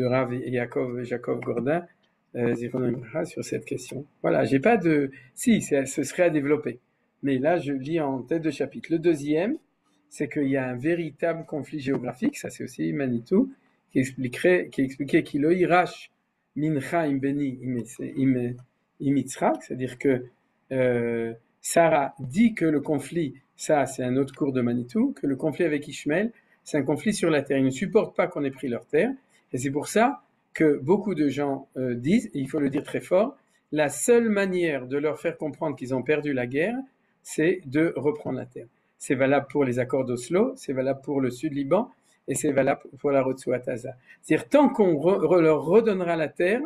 Rav Jacob Gordin sur cette question. Voilà, j'ai pas de... Si, ce serait à développer. Mais là, je lis en tête de chapitre. Le deuxième, c'est qu'il y a un véritable conflit géographique, ça c'est aussi Manitou, qui expliquait qu'il irash mincha im beni im Yitzhak, c'est-à-dire que Sarah dit que le conflit, ça c'est un autre cours de Manitou, que le conflit avec Ishmaël, c'est un conflit sur la terre. Ils ne supportent pas qu'on ait pris leur terre, et c'est pour ça que beaucoup de gens disent, et il faut le dire très fort, la seule manière de leur faire comprendre qu'ils ont perdu la guerre, c'est de reprendre la terre. C'est valable pour les accords d'Oslo, c'est valable pour le Sud-Liban, et c'est valable pour la Rotsuat-Aza. C'est-à-dire, tant qu'on leur redonnera la terre,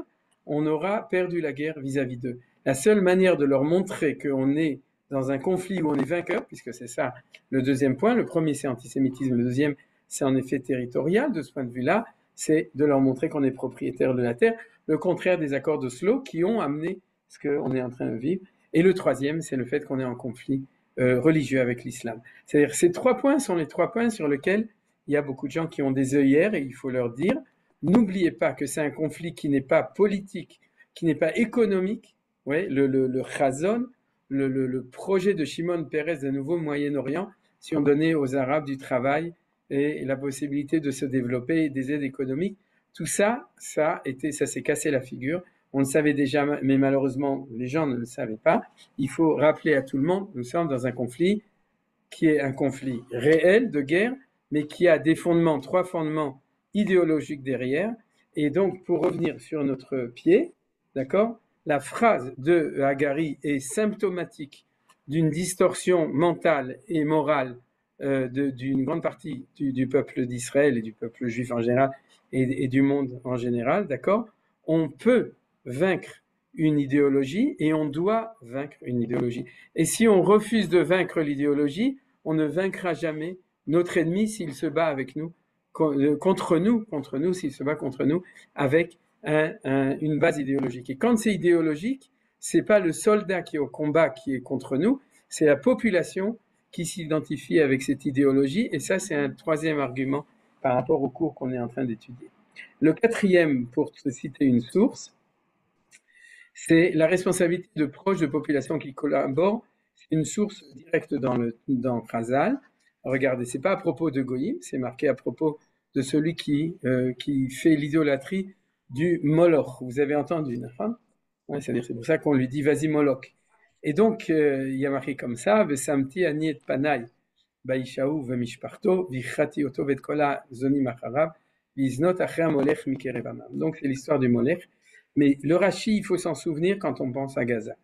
on aura perdu la guerre vis-à-vis d'eux. La seule manière de leur montrer qu'on est dans un conflit où on est vainqueur, puisque c'est ça le deuxième point, le premier c'est antisémitisme, le deuxième c'est en effet territorial, de ce point de vue-là, c'est de leur montrer qu'on est propriétaire de la terre, le contraire des accords d'Oslo qui ont amené ce qu'on est en train de vivre. Et le troisième, c'est le fait qu'on est en conflit religieux avec l'islam. C'est-à-dire ces 3 points sont les 3 points sur lesquels il y a beaucoup de gens qui ont des œillères et il faut leur dire, n'oubliez pas que c'est un conflit qui n'est pas politique, qui n'est pas économique. Ouais, le chazon, le projet de Shimon Peres d'un nouveau Moyen-Orient, si on donnait aux Arabes du travail et la possibilité de se développer, des aides économiques, tout ça, ça s'est cassé la figure. On le savait déjà, mais malheureusement, les gens ne le savaient pas. Il faut rappeler à tout le monde, nous sommes dans un conflit qui est un conflit réel de guerre, mais qui a des fondements, 3 fondements idéologiques derrière. Et donc, pour revenir sur notre pied, d'accord, la phrase de Hagari est symptomatique d'une distorsion mentale et morale d'une grande partie du peuple d'Israël et du peuple juif en général et du monde en général, d'accord. On peut vaincre une idéologie et on doit vaincre une idéologie. Et si on refuse de vaincre l'idéologie, on ne vaincra jamais notre ennemi s'il se bat avec nous, contre nous, s'il se bat contre nous, avec une base idéologique. Et quand c'est idéologique, c'est pas le soldat qui est au combat qui est contre nous, c'est la population qui s'identifie avec cette idéologie. Et ça, c'est un 3e argument par rapport au cours qu'on est en train d'étudier. Le 4e, pour te citer une source, c'est la responsabilité de proches de populations qui collaborent. C'est une source directe dans Chazal. Regardez, c'est pas à propos de Goïm, c'est marqué à propos de celui qui fait l'idolâtrie du Moloch. Vous avez entendu, n'est-ce ouais, c'est pour ça qu'on lui dit vas-y Moloch. Et donc, il y a marqué comme ça, Vesamti ani et panai baishaou vemishparto vichati oto vet kola zoni macharav viznot achra molech mikerevanam. Donc, c'est l'histoire du Molech. Mais le Rashi, il faut s'en souvenir quand on pense à Gaza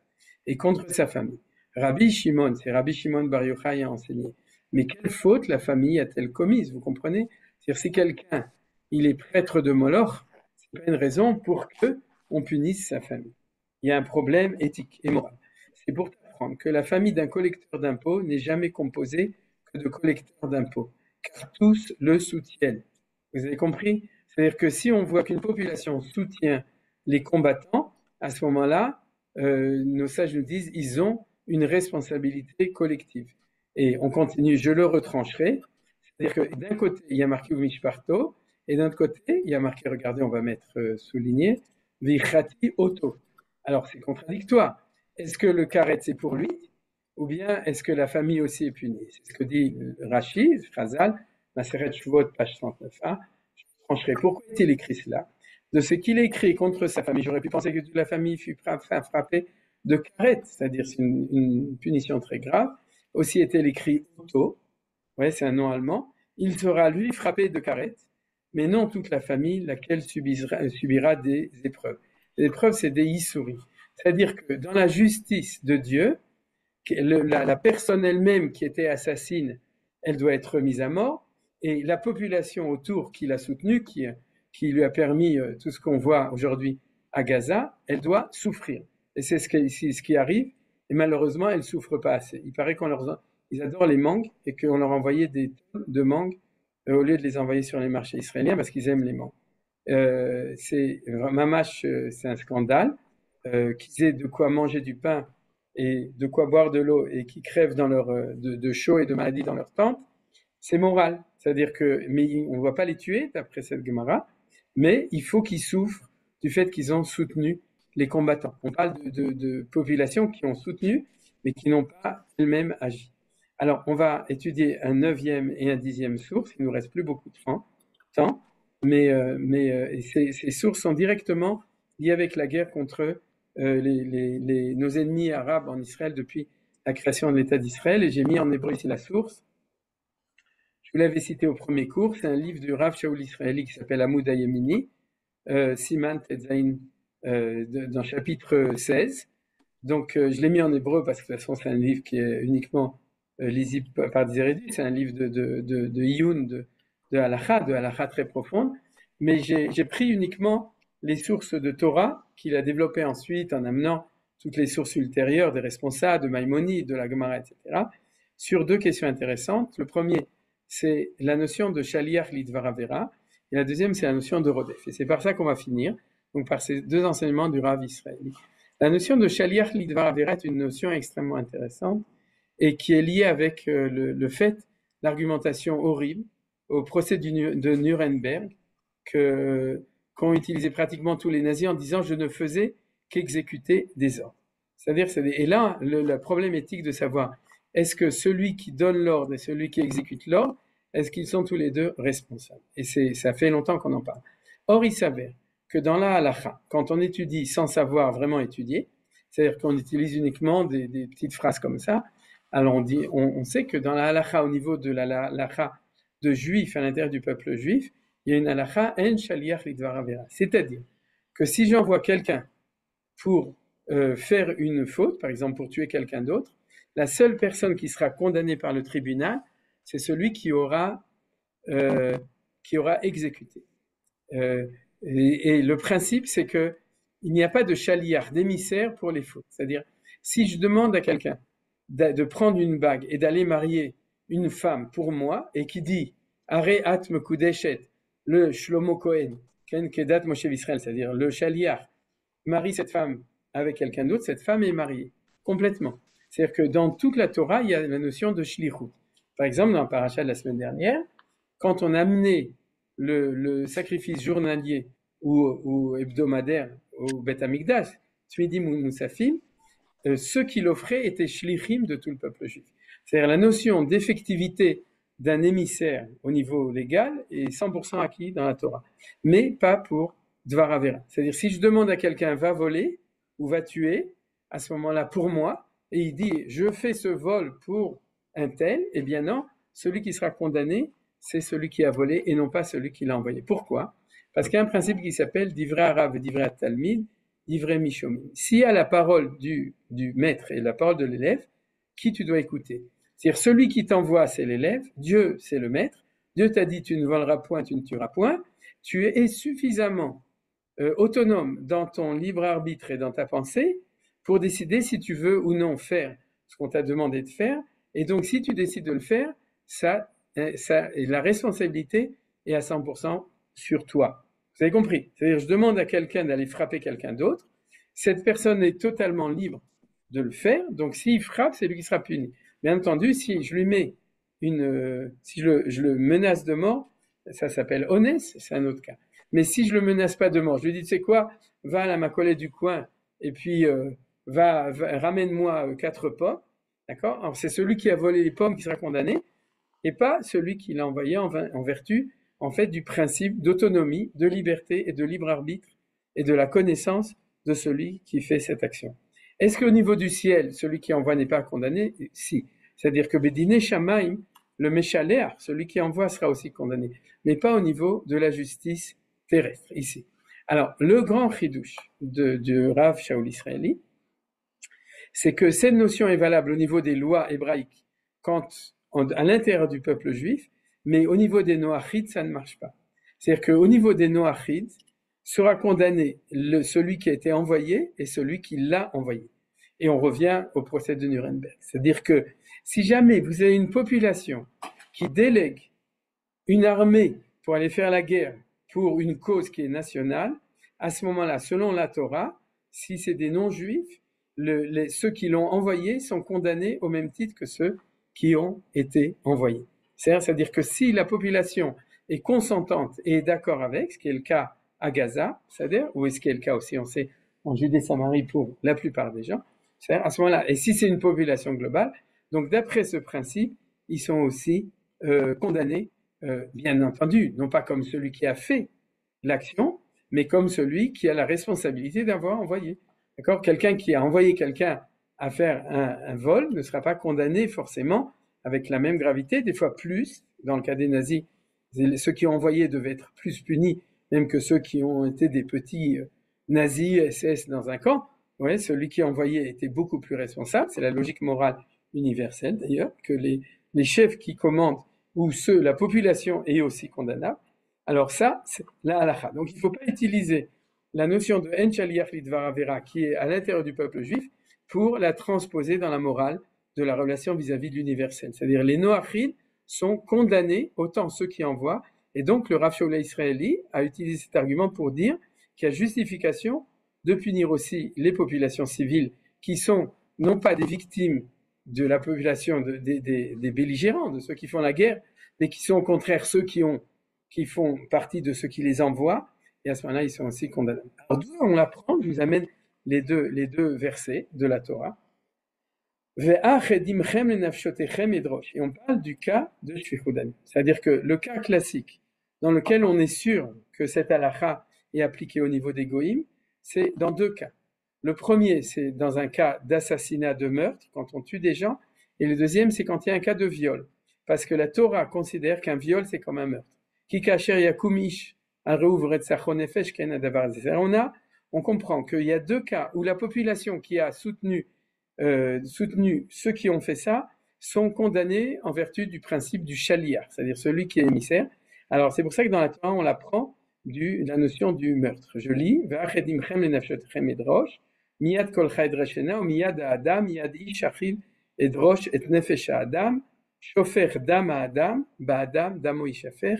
et contre sa famille. Rabbi Shimon, c'est Rabbi Shimon Bar Yochai a enseigné. Mais quelle faute la famille a-t-elle commise, vous comprenez? C'est-à-dire, si quelqu'un, il est prêtre de Moloch, c'est pas une raison pour que on punisse sa famille. Il y a un problème éthique et moral. C'est pour apprendre que la famille d'un collecteur d'impôts n'est jamais composée que de collecteurs d'impôts, car tous le soutiennent. Vous avez compris? C'est-à-dire que si on voit qu'une population soutient les combattants, à ce moment-là, nos sages nous disent ils ont une responsabilité collective. Et on continue, je le retrancherai. C'est-à-dire que d'un côté, il y a marqué Mishparto, et d'un autre côté, il y a marqué, regardez, on va mettre souligné, Vichati Oto. Alors, c'est contradictoire. Est-ce que le karet, c'est pour lui, ou bien est-ce que la famille aussi est punie? C'est ce que dit Rashi, Chazal, Maseret Shuvot, page 109a. Je trancherai. Pourquoi est-il écrit cela? De ce qu'il écrit contre sa famille, j'aurais pu penser que toute la famille fut frappée de karet, c'est-à-dire c'est une punition très grave. Aussi est-elle écrit Otto, ouais, c'est un nom allemand. Il sera lui frappé de karet, mais non toute la famille, laquelle subira des épreuves. Les épreuves, c'est des yissouris. C'est-à-dire que dans la justice de Dieu, la personne elle-même qui était assassine, elle doit être mise à mort, et la population autour qui l'a soutenue, qui lui a permis tout ce qu'on voit aujourd'hui à Gaza, elle doit souffrir. Et c'est ce qui arrive, et malheureusement, elle ne souffre pas assez. Il paraît ils adorent les mangues, et qu'on leur envoyait des tonnes de mangues au lieu de les envoyer sur les marchés israéliens, parce qu'ils aiment les mangues. C'est un scandale. Qu'ils aient de quoi manger du pain et de quoi boire de l'eau et qui crèvent de chaud et de maladie dans leur tente, c'est moral. C'est-à-dire mais on ne va pas les tuer, d'après cette Gemara, mais il faut qu'ils souffrent du fait qu'ils ont soutenu les combattants. On parle de populations qui ont soutenu, mais qui n'ont pas elles-mêmes agi. Alors, on va étudier un 9e et un 10e source. Il nous reste plus beaucoup de temps, mais ces sources sont directement liées avec la guerre contre nos ennemis arabes en Israël depuis la création de l'État d'Israël. Et j'ai mis en hébreu ici la source. Je vous l'avais cité au premier cours. C'est un livre du Rav Shaul Israeli qui s'appelle Amoud Hayemini, Siman Tetzain, dans chapitre 16. Donc, je l'ai mis en hébreu parce que de toute façon, c'est un livre qui est uniquement lisible par des érudits. C'est un livre de Iyun, de halakha très profonde. Mais j'ai pris uniquement les sources de Torah qu'il a développées ensuite en amenant toutes les sources ultérieures des responsables, de Maïmonide, de la Gemara, etc., sur deux questions intéressantes. Le premier, c'est la notion de Shaliach Lidvar Avera, et la deuxième, c'est la notion de Rodef. Et c'est par ça qu'on va finir, donc par ces deux enseignements du Rav israéli. La notion de Shaliach Lidvar Avera est une notion extrêmement intéressante et qui est liée avec le fait, l'argumentation horrible au procès de Nuremberg qu'ont utilisé pratiquement tous les nazis en disant « je ne faisais qu'exécuter des ordres ». C'est-à-dire, et là, le problème éthique de savoir est-ce que celui qui donne l'ordre et celui qui exécute l'ordre, est-ce qu'ils sont tous les deux responsables? Et ça fait longtemps qu'on en parle. Or, il s'avère que dans la halakha, quand on étudie sans savoir vraiment étudier, c'est-à-dire qu'on utilise uniquement des petites phrases comme ça, alors on sait que dans la halakha, au niveau de la halakha de juifs à l'intérieur du peuple juif, il y a une halakha en shaliach lidvar avera. C'est-à-dire que si j'envoie quelqu'un pour faire une faute, par exemple pour tuer quelqu'un d'autre, la seule personne qui sera condamnée par le tribunal, c'est celui qui aura exécuté. Et le principe, c'est que il n'y a pas de shaliach, d'émissaire pour les fautes. C'est-à-dire, si je demande à quelqu'un de prendre une bague et d'aller marier une femme pour moi, et qui dit « Are at mekudeshet » le Shlomo Cohen, Ken Kedat Moshe Israël, c'est-à-dire le shaliach, marie cette femme avec quelqu'un d'autre, cette femme est mariée, complètement. C'est-à-dire que dans toute la Torah, il y a la notion de shlichut. Par exemple, dans le paracha de la semaine dernière, quand on amenait le sacrifice journalier ou hebdomadaire au Beth Amikdash, Tzmidim ou Moussafim, ceux qui l'offraient étaient shlichim de tout le peuple juif. C'est-à-dire la notion d'effectivité d'un émissaire au niveau légal est 100% acquis dans la Torah, mais pas pour Dvar Avera. C'est-à-dire si je demande à quelqu'un va voler ou va tuer, à ce moment-là pour moi, et il dit je fais ce vol pour un tel, eh bien non, celui qui sera condamné, c'est celui qui a volé et non pas celui qui l'a envoyé. Pourquoi? Parce qu'il y a un principe qui s'appelle Divrei Arav et Divrei Talmid, Divrei Mishomin. S'il y a la parole du maître et la parole de l'élève, qui tu dois écouter? C'est-à-dire celui qui t'envoie, c'est l'élève, Dieu, c'est le maître. Dieu t'a dit tu ne voleras point, tu ne tueras point. Tu es suffisamment autonome dans ton libre arbitre et dans ta pensée pour décider si tu veux ou non faire ce qu'on t'a demandé de faire. Et donc, si tu décides de le faire, la responsabilité est à 100% sur toi. Vous avez compris? C'est-à-dire, je demande à quelqu'un d'aller frapper quelqu'un d'autre. Cette personne est totalement libre de le faire. Donc, s'il frappe, c'est lui qui sera puni. Bien entendu, si je lui mets si je le menace de mort, ça s'appelle honnête, c'est un autre cas. Mais si je le menace pas de mort, je lui dis, tu sais quoi, va à la Macolée du coin et puis ramène-moi 4 pommes, d'accord? Alors c'est celui qui a volé les pommes qui sera condamné et pas celui qui l'a envoyé en vertu, en fait, du principe d'autonomie, de liberté et de libre arbitre et de la connaissance de celui qui fait cette action. Est-ce qu'au niveau du ciel, celui qui envoie n'est pas condamné? Si. C'est-à-dire que Bédiné Shamaim, le Méchaléar, celui qui envoie sera aussi condamné, mais pas au niveau de la justice terrestre, ici. Alors, le grand chidouche du Rav Shaul Israeli, c'est que cette notion est valable au niveau des lois hébraïques, à l'intérieur du peuple juif, mais au niveau des Noachides, ça ne marche pas. C'est-à-dire qu'au niveau des Noachides, sera condamné celui qui a été envoyé et celui qui l'a envoyé. Et on revient au procès de Nuremberg. C'est-à-dire que si jamais vous avez une population qui délègue une armée pour aller faire la guerre pour une cause qui est nationale, à ce moment-là, selon la Torah, si c'est des non-juifs, ceux qui l'ont envoyé sont condamnés au même titre que ceux qui ont été envoyés. C'est-à-dire que si la population est consentante et est d'accord avec, ce qui est le cas à Gaza, c'est-à-dire, ou est-ce qu'il y a le cas aussi, on sait, en Judée-Samarie pour la plupart des gens, c'est-à-dire à ce moment-là, et si c'est une population globale, Donc d'après ce principe, ils sont aussi condamnés, bien entendu, non pas comme celui qui a fait l'action, mais comme celui qui a la responsabilité d'avoir envoyé. D'accord? Quelqu'un qui a envoyé quelqu'un à faire un vol ne sera pas condamné forcément avec la même gravité, des fois plus. Dans le cas des nazis, ceux qui ont envoyé devaient être plus punis, même que ceux qui ont été des petits nazis, SS dans un camp. Ouais, celui qui a envoyé était beaucoup plus responsable. C'est la logique morale universelle d'ailleurs, que les chefs qui commandent ou la population est aussi condamnable. Alors ça, c'est la halakha. Donc il ne faut pas utiliser la notion de En Shaliach Lidvar Avera qui est à l'intérieur du peuple juif pour la transposer dans la morale de la relation vis-à-vis de l'universel. C'est-à-dire les Noachid sont condamnés autant ceux qui envoient, et donc le Rav Shaula israéli a utilisé cet argument pour dire qu'il y a justification de punir aussi les populations civiles qui sont non pas des victimes de la population des belligérants, de ceux qui font la guerre, mais qui sont au contraire ceux qui font partie de ceux qui les envoient, et à ce moment-là, ils sont aussi condamnés. Alors d'où on l'apprend, je vous amène les deux versets de la Torah. Et on parle du cas de Shfichut Damim. C'est-à-dire que le cas classique, dans lequel on est sûr que cette halakha est appliquée au niveau des goïms, c'est dans deux cas. Le premier, c'est dans un cas d'assassinat, de meurtre, quand on tue des gens, et le deuxième, c'est quand il y a un cas de viol. Parce que la Torah considère qu'un viol, c'est comme un meurtre. On comprend qu'il y a deux cas où la population qui a soutenu ceux qui ont fait ça sont condamnés en vertu du principe du shaliach, c'est-à-dire celui qui est émissaire. Alors c'est pour ça que dans la Torah, on l'apprend la notion du meurtre. Je lis miyad kol chaydrashena ou miyad adam miyad ish achiv edrosh et nefesh adam shofer dam adam ba'adam damo ishafer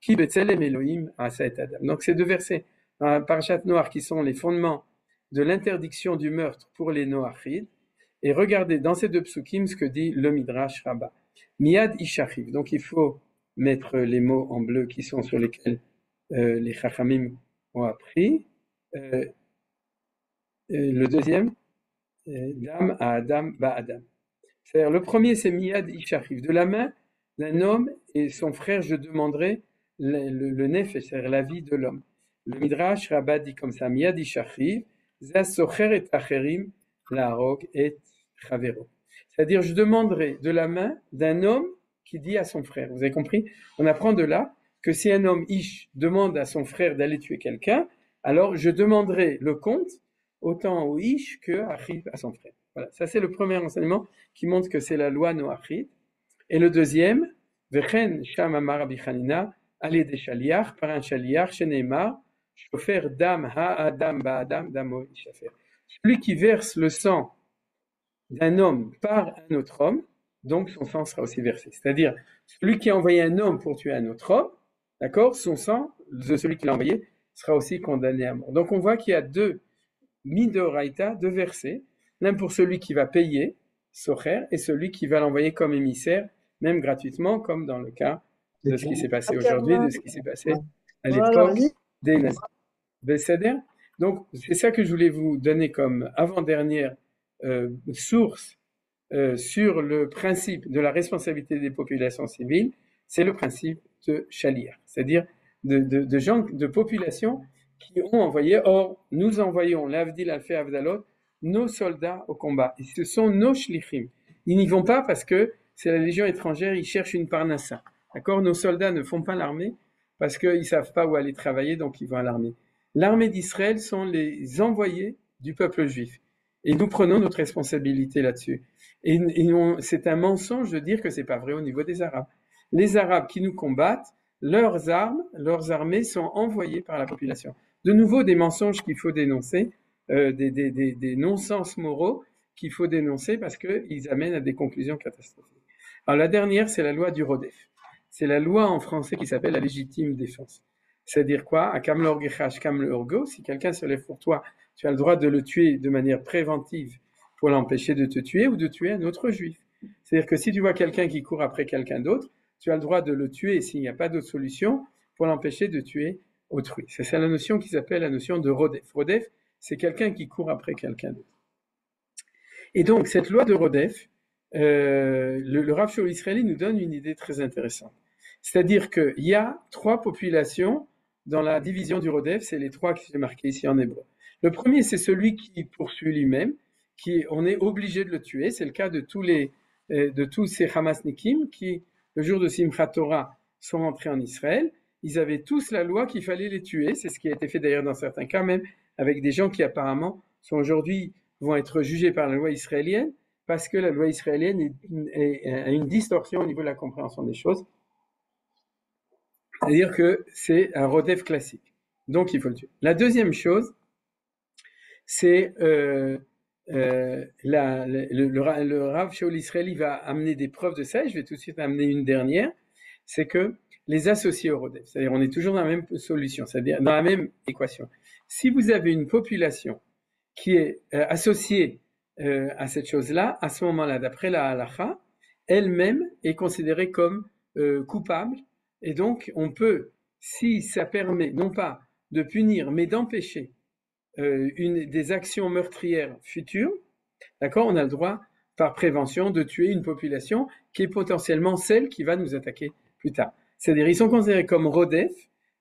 ki betzelem Elohim asa et adam. Donc ces deux versets dans la Parashat Noach qui sont les fondements de l'interdiction du meurtre pour les Noachid. Et regardez dans ces deux psukim ce que dit le Midrash Rabbah. Miyad ishachiv. Donc il faut mettre les mots en bleu qui sont sur lesquels les Chachamim ont appris. Le deuxième, Dam à Adam ba Adam. C'est-à-dire le premier c'est Miyad ishachiv. De la main d'un homme et son frère je demanderai le nefesh, c'est-à-dire la vie de l'homme. Le Midrash Rabbah dit comme ça, Miyad ishachiv, za socher et acherim lahorog et chavero. C'est-à-dire je demanderai de la main d'un homme qui dit à son frère. Vous avez compris? On apprend de là que si un homme ish demande à son frère d'aller tuer quelqu'un, alors je demanderai le compte autant au ish que à son frère. Voilà, ça c'est le premier enseignement qui montre que c'est la loi noachide. Et le deuxième, Vechen Sham Amar Rabbi Chanina, allez des shaliach, par un shaliach, sheneimar, shofer dam ha-adam ba-adam damo ishafer. Celui qui verse le sang d'un homme par un autre homme, donc son sang sera aussi versé. C'est-à-dire, celui qui a envoyé un homme pour tuer un autre homme, d'accord, son sang, de celui qui l'a envoyé, sera aussi condamné à mort. Donc on voit qu'il y a deux midoraïta, deux versets, l'un pour celui qui va payer, socher, et celui qui va l'envoyer comme émissaire, même gratuitement, comme dans le cas de ce qui s'est passé aujourd'hui, de ce qui s'est passé à l'époque des nazis. Donc c'est ça que je voulais vous donner comme avant-dernière source sur le principe de la responsabilité des populations civiles, c'est le principe de Shaliach, c'est-à-dire de gens, de populations qui ont envoyé, or nous envoyons l'Avdil Alfei Avdalot, nos soldats au combat, et ce sont nos shlichim. Ils n'y vont pas parce que c'est la légion étrangère, ils cherchent une parnassa. D'accord? Nos soldats ne font pas l'armée parce qu'ils ne savent pas où aller travailler, donc ils vont à l'armée. L'armée d'Israël sont les envoyés du peuple juif. Et nous prenons notre responsabilité là-dessus. Et c'est un mensonge de dire que c'est pas vrai au niveau des Arabes. Les Arabes qui nous combattent, leurs armes, leurs armées sont envoyées par la population. De nouveau, des mensonges qu'il faut dénoncer, des non-sens moraux qu'il faut dénoncer parce qu'ils amènent à des conclusions catastrophiques. Alors la dernière, c'est la loi du Rodef. C'est la loi en français qui s'appelle la légitime défense. C'est-à-dire quoi? À Kamlor Gechash, Kamlor Go, si quelqu'un se lève pour toi, tu as le droit de le tuer de manière préventive pour l'empêcher de te tuer ou de tuer un autre juif. C'est-à-dire que si tu vois quelqu'un qui court après quelqu'un d'autre, tu as le droit de le tuer s'il n'y a pas d'autre solution pour l'empêcher de tuer autrui. C'est la notion qui s'appelle la notion de Rodef. Rodef, c'est quelqu'un qui court après quelqu'un d'autre. Et donc, cette loi de Rodef, le Rav Shaul Israeli nous donne une idée très intéressante. C'est-à-dire qu'il y a 3 populations dans la division du Rodef, c'est les 3 qui sont marqués ici en hébreu. Le premier, c'est celui qui poursuit lui-même, on est obligé de le tuer. C'est le cas de tous ces Hamasnikim qui, le jour de Simchat Torah, sont entrés en Israël. Ils avaient tous la loi qu'il fallait les tuer. C'est ce qui a été fait d'ailleurs dans certains cas, même avec des gens qui apparemment vont être jugés par la loi israélienne, parce que la loi israélienne a une distorsion au niveau de la compréhension des choses. C'est-à-dire que c'est un rodef classique. Donc il faut le tuer. La deuxième chose, c'est le Rav Shaul Israeli va amener des preuves de ça, et je vais tout de suite amener une dernière, c'est que les associés au rodef, c'est-à-dire on est toujours dans la même solution, c'est-à-dire dans la même équation. Si vous avez une population qui est associée à cette chose-là, à ce moment-là, d'après la halacha, elle-même est considérée comme coupable, et donc on peut, si ça permet non pas de punir, mais d'empêcher des actions meurtrières futures, d'accord, on a le droit, par prévention, de tuer une population qui est potentiellement celle qui va nous attaquer plus tard. C'est-à-dire, ils sont considérés comme rodef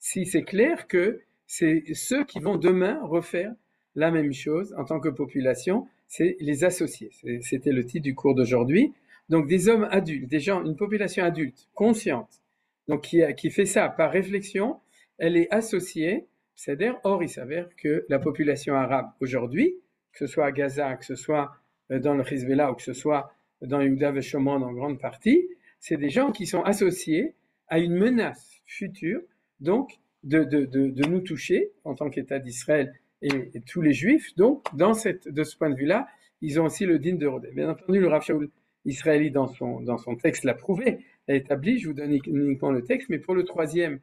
si c'est clair que c'est ceux qui vont demain refaire la même chose en tant que population, c'est les associés. C'était le titre du cours d'aujourd'hui. Donc, des hommes adultes, des gens, une population adulte, consciente, donc qui fait ça par réflexion, elle est associée. C'est-à-dire, or, il s'avère que la population arabe aujourd'hui, que ce soit à Gaza, que ce soit dans le Hezbollah ou que ce soit dans Yehuda Veshomron en grande partie, c'est des gens qui sont associés à une menace future, donc de nous toucher en tant qu'État d'Israël et tous les Juifs. Donc, de ce point de vue-là, ils ont aussi le din de Rodef. Bien entendu, le Rav Shaul Israeli, dans son texte, l'a prouvé, l'a établi. Je vous donne uniquement le texte, mais pour le troisième,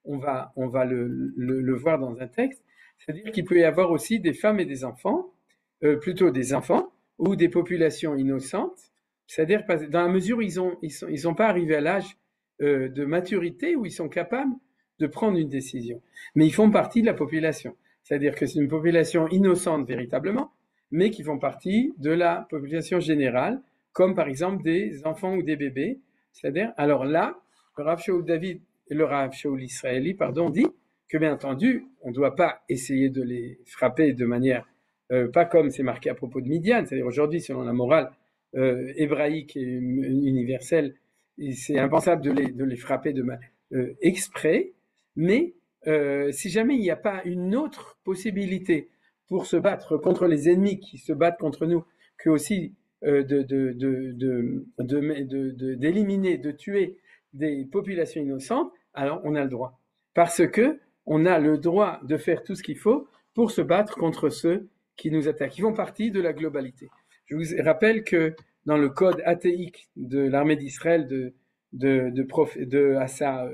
on va le voir dans un texte, c'est-à-dire qu'il peut y avoir aussi des femmes et des enfants, plutôt des enfants, ou des populations innocentes, c'est-à-dire dans la mesure où ils sont pas arrivés à l'âge de maturité où ils sont capables de prendre une décision. Mais ils font partie de la population, c'est-à-dire que c'est une population innocente véritablement, mais qui font partie de la population générale, comme par exemple des enfants ou des bébés, c'est-à-dire, alors là, le Rav Shaul Israeli, dit que bien entendu, on ne doit pas essayer de les frapper de manière, pas comme c'est marqué à propos de Midian, c'est-à-dire aujourd'hui, selon la morale hébraïque et universelle, c'est impensable de les frapper exprès, mais si jamais il n'y a pas une autre possibilité pour se battre contre les ennemis qui se battent contre nous, que aussi d'éliminer, de tuer des populations innocentes, alors on a le droit. Parce que on a le droit de faire tout ce qu'il faut pour se battre contre ceux qui nous attaquent, qui font partie de la globalité. Je vous rappelle que dans le code athéique de l'armée d'Israël de Assa,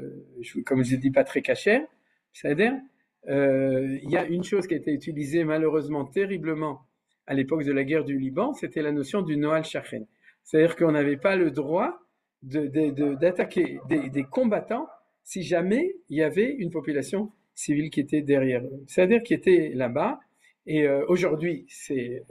comme je dis, pas très cachère, c'est-à-dire, il y a une chose qui a été utilisée malheureusement terriblement à l'époque de la guerre du Liban, c'était la notion du Noal Shachen. C'est-à-dire qu'on n'avait pas le droit d'attaquer des combattants si jamais il y avait une population civile qui était derrière eux. C'est-à-dire qui était là-bas. Et aujourd'hui, c'est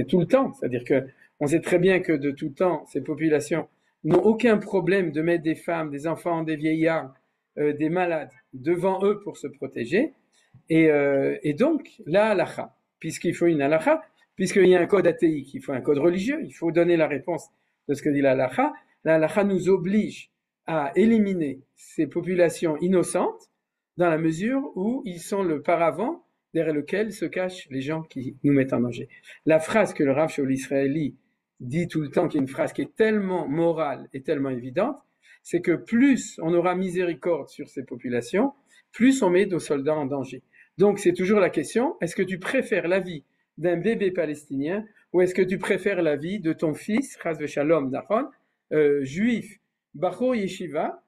tout le temps. C'est-à-dire qu'on sait très bien que de tout temps, ces populations n'ont aucun problème de mettre des femmes, des enfants, des vieillards, des malades devant eux pour se protéger. Et donc, la halakha, puisqu'il faut une halakha, puisqu'il y a un code athéique, il faut un code religieux, il faut donner la réponse de ce que dit la halakha nous oblige à éliminer ces populations innocentes dans la mesure où ils sont le paravent derrière lequel se cachent les gens qui nous mettent en danger. La phrase que le Rav Shaul Israeli dit tout le temps, qui est une phrase qui est tellement morale et tellement évidente, c'est que plus on aura miséricorde sur ces populations, plus on met nos soldats en danger. Donc c'est toujours la question, est-ce que tu préfères la vie d'un bébé palestinien ou est-ce que tu préfères la vie de ton fils, Chas v'Shalom, juif, Bachor Yeshiva,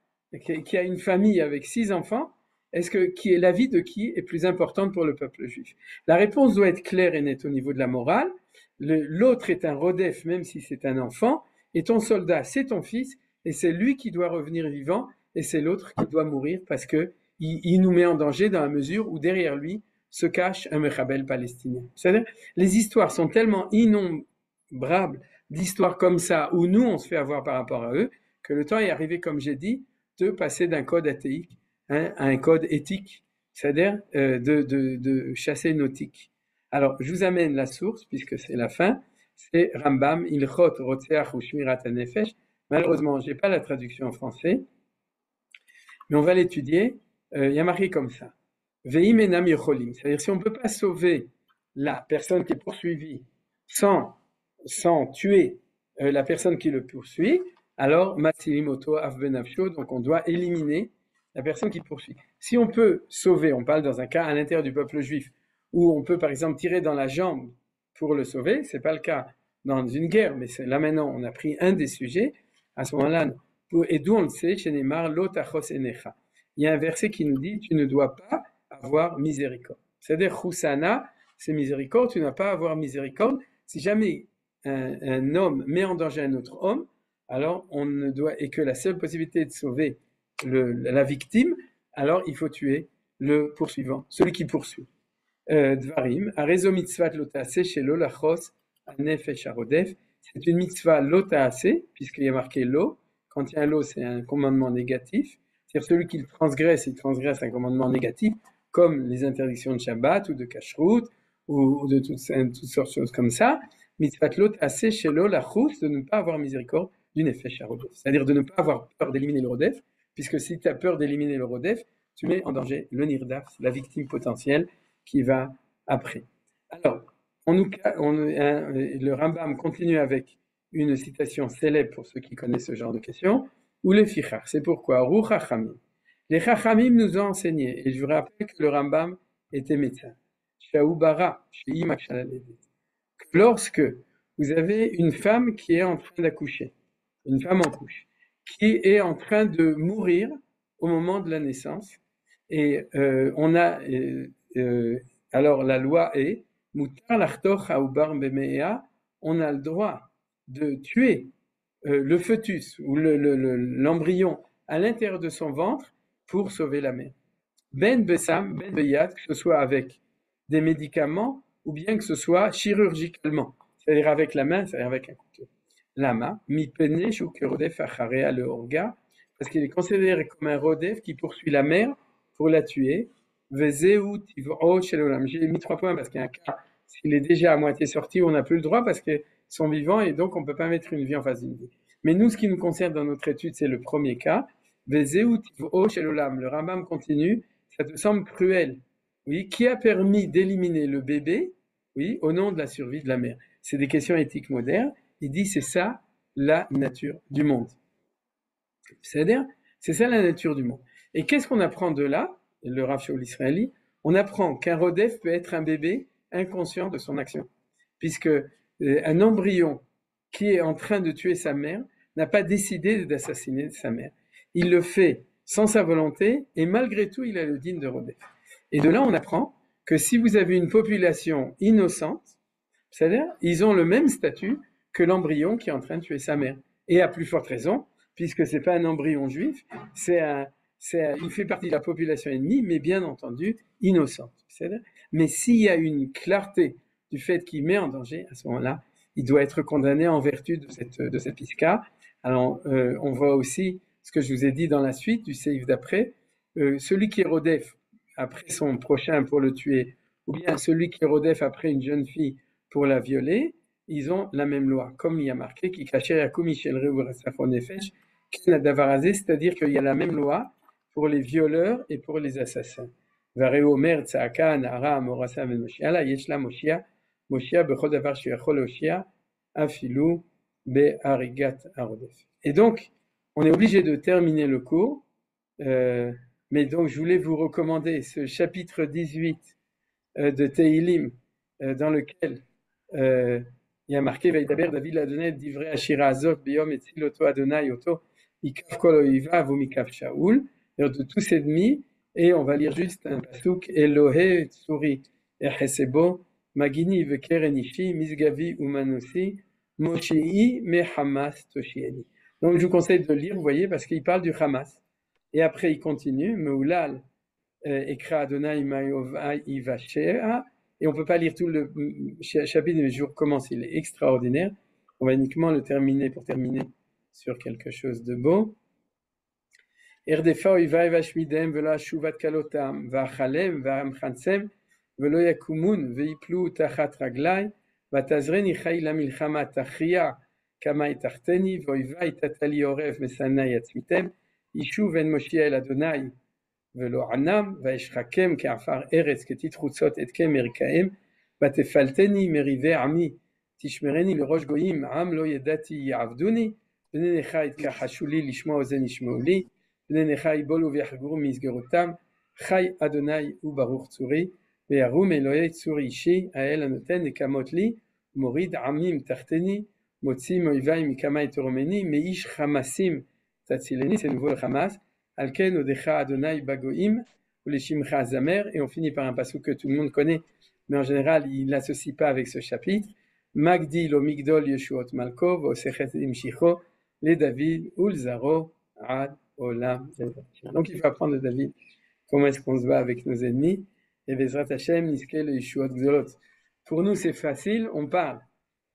qui a une famille avec 6 enfants, la vie de qui est plus importante pour le peuple juif? La réponse doit être claire et nette au niveau de la morale. L'autre est un rodef, même si c'est un enfant, et ton soldat, c'est ton fils, et c'est lui qui doit revenir vivant, et c'est l'autre qui doit mourir parce que il nous met en danger dans la mesure où derrière lui se cache un mechabel palestinien. C'est-à-dire, les histoires sont tellement innombrables d'histoires comme ça, où nous, on se fait avoir par rapport à eux, que le temps est arrivé, comme j'ai dit, de passer d'un code athéique à un code éthique, c'est-à-dire de chasser nos tics. Alors, je vous amène la source, puisque c'est la fin, c'est Rambam, Ilchot Rotzeach ou Shmirat HaNefesh. Malheureusement, je n'ai pas la traduction en français, mais on va l'étudier. Il y a marqué comme ça. Ve'im enam yocholim. C'est-à-dire, si on ne peut pas sauver la personne qui est poursuivie sans tuer la personne qui le poursuit, alors Matsilim Oto Avbenavsho, donc on doit éliminer la personne qui poursuit. Si on peut sauver, on parle dans un cas à l'intérieur du peuple juif, où on peut par exemple tirer dans la jambe pour le sauver, c'est pas le cas dans une guerre, mais là maintenant on a pris un des sujets, à ce moment-là, et d'où on le sait, chez Neymar, Lotachos Enecha. Il y a un verset qui nous dit, tu ne dois pas avoir miséricorde. C'est-à-dire, Chusana, c'est miséricorde, tu n'as pas à avoir miséricorde. Si jamais un homme met en danger un autre homme, alors on ne doit, et que la seule possibilité de sauver la victime, alors il faut tuer le poursuivant, celui qui poursuit. Dvarim, Arezo mitzvat lotaase shelo lachos anefesh harodef. C'est une mitzvah lotaase, puisqu'il y a marqué lo. Quand il y a un lo, c'est un commandement négatif. C'est-à-dire celui qui le transgresse, il transgresse un commandement négatif, comme les interdictions de Shabbat ou de Kashrut, ou de toutes sortes de choses comme ça. Mitzvat lotaase shelo lachos, de ne pas avoir miséricorde du nefesh harodef. C'est-à-dire de ne pas avoir peur d'éliminer le rodef, puisque si tu as peur d'éliminer le rodef, tu mets en danger le nirdaf, la victime potentielle, qui va après. Alors, le Rambam continue avec une citation célèbre pour ceux qui connaissent ce genre de questions, ou le fichar, c'est pourquoi Ru Chachamim. Les Chachamim nous ont enseigné, et je vous rappelle que le Rambam était médecin, lorsque vous avez une femme qui est en train d'accoucher, une femme en couche, qui est en train de mourir au moment de la naissance, et alors la loi est Mutar lachtoch haoubar bemea, on a le droit de tuer le fœtus ou l'embryon à l'intérieur de son ventre pour sauver la mère. Ben besam, ben beyat, que ce soit avec des médicaments ou bien que ce soit chirurgicalement, c'est-à-dire avec la main, c'est-à-dire avec un couteau. Lama, mi pene shuk rodef acharea le orga, parce qu'il est considéré comme un rodef qui poursuit la mère pour la tuer. J'ai mis 3 points parce qu'il y a un cas, s'il est déjà à moitié sorti, on n'a plus le droit parce qu'ils sont vivants et donc on ne peut pas mettre une vie en face d'une vie. Mais nous, ce qui nous concerne dans notre étude, c'est le premier cas. Le Rambam continue, ça te semble cruel. Oui, qui a permis d'éliminer le bébé, oui, au nom de la survie de la mère. C'est des questions éthiques modernes. Il dit, c'est ça la nature du monde. C'est-à-dire, c'est ça la nature du monde. Et qu'est-ce qu'on apprend de là? Le Rav Shaul Israeli, on apprend qu'un rodef peut être un bébé inconscient de son action. Puisque un embryon qui est en train de tuer sa mère n'a pas décidé d'assassiner sa mère. Il le fait sans sa volonté et malgré tout, il a le digne de rodef. Et de là, on apprend que si vous avez une population innocente, c'est-à-dire, ils ont le même statut que l'embryon qui est en train de tuer sa mère. Et à plus forte raison, puisque c'est pas un embryon juif, il fait partie de la population ennemie, mais bien entendu innocente. Mais s'il y a une clarté du fait qu'il met en danger, à ce moment-là, il doit être condamné en vertu de cette piska. Alors, on voit aussi ce que je vous ai dit dans la suite du séif d'après, celui qui est rodef après son prochain pour le tuer, ou bien celui qui est rodef après une jeune fille pour la violer, ils ont la même loi. Comme il y a marqué, qui cachait Yakou Michel Reourasafon Nefesh, c'est-à-dire qu'il y a la même loi pour les violeurs et pour les assassins. Vareo mer tsaka nara morasa ben Moshia la yeshla Moshia bechol davar sheyachol Moshia afilu be'arigat harodef. Et donc, on est obligé de terminer le cours, mais donc je voulais vous recommander ce chapitre 18 de Tehilim, dans lequel il y a marqué Vaidaber David l'Adonai divrei Ashira Azot biyom etzil oto Adonai oto ikaf kol oivav umikaf Shaoul, de tous ennemis, et on va lire juste un pasuk Elohe tsuri echesebo magini vekerenishi misgavi umanusi moshii me Hamas toshieni. Donc je vous conseille de lire, vous voyez, parce qu'il parle du Hamas. Et après il continue Meulal ekra Adonai ma'yovai ivashea. Et on ne peut pas lire tout le chapitre, mais je vous recommence, il est extraordinaire. On va uniquement le terminer pour terminer sur quelque chose de beau. Erdefa oivai vashmidem velo ashuvat kalotam vachalem vamchansem velo yakumun veiplu tachat raglai vatazreni chai lamilchama tachria kama itachteni voivai tatali orev mesana yatzmitem yishuv en Moshia el Adonai velo anam vaeshchakem ke'afar eretz ketitrutzot etkem erikaem vatefalteni merive ami תשמרני לראש גויים, עם לא ידעתי יעבדוני, בני נכה יתכחשו לי לשמוע אוזן ישמעו לי, בני נכה יבולו ויחגרו מסגרותם, חי אדוני וברוך צורי, וירום אלוהי צור אישי, האל הנותן נקמות לי, מוריד עמים תחתני, מוציא מאויבי מקמי תרומני, מאיש חמסים תצילני, c'est nouveau le Hamas, על כן הודך אדוני בגויים, ולשמך זמר, et on finit par un passage que tout le monde connaît, mais en général il ne l'associe pas avec ce chapitre, Magdi lo migdol Yeshuot Malko, Vosechet imshicho, le David, Ulzaro, ad olam. Donc il faut apprendre de David comment est-ce qu'on se bat avec nos ennemis. Et Bezrat Hashem, Niske le Yeshuot Gzolot. Pour nous c'est facile, on parle.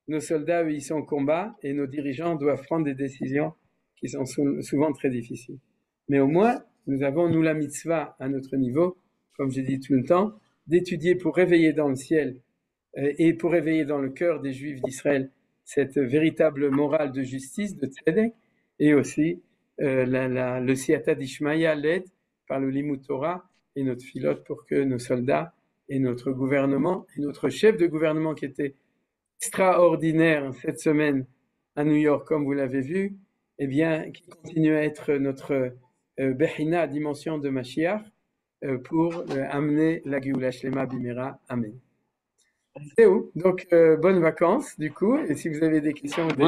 Nos soldats, eux, ils sont au combat et nos dirigeants doivent prendre des décisions qui sont souvent très difficiles. Mais au moins, nous avons, nous, la mitzvah à notre niveau, comme j'ai dit tout le temps, d'étudier pour réveiller dans le ciel et pour réveiller dans le cœur des Juifs d'Israël cette véritable morale de justice, de tzedek, et aussi le siyata d'Ishmaïa, l'aide par le limud Torah et notre filote pour que nos soldats et notre gouvernement, et notre chef de gouvernement qui était extraordinaire cette semaine à New York, comme vous l'avez vu, eh bien, qui continue à être notre Bechina, dimension de Mashiach, pour amener la Géoula Shlema Bimera. Amen. C'est où? Donc, bonnes vacances, du coup. Et si vous avez des questions, des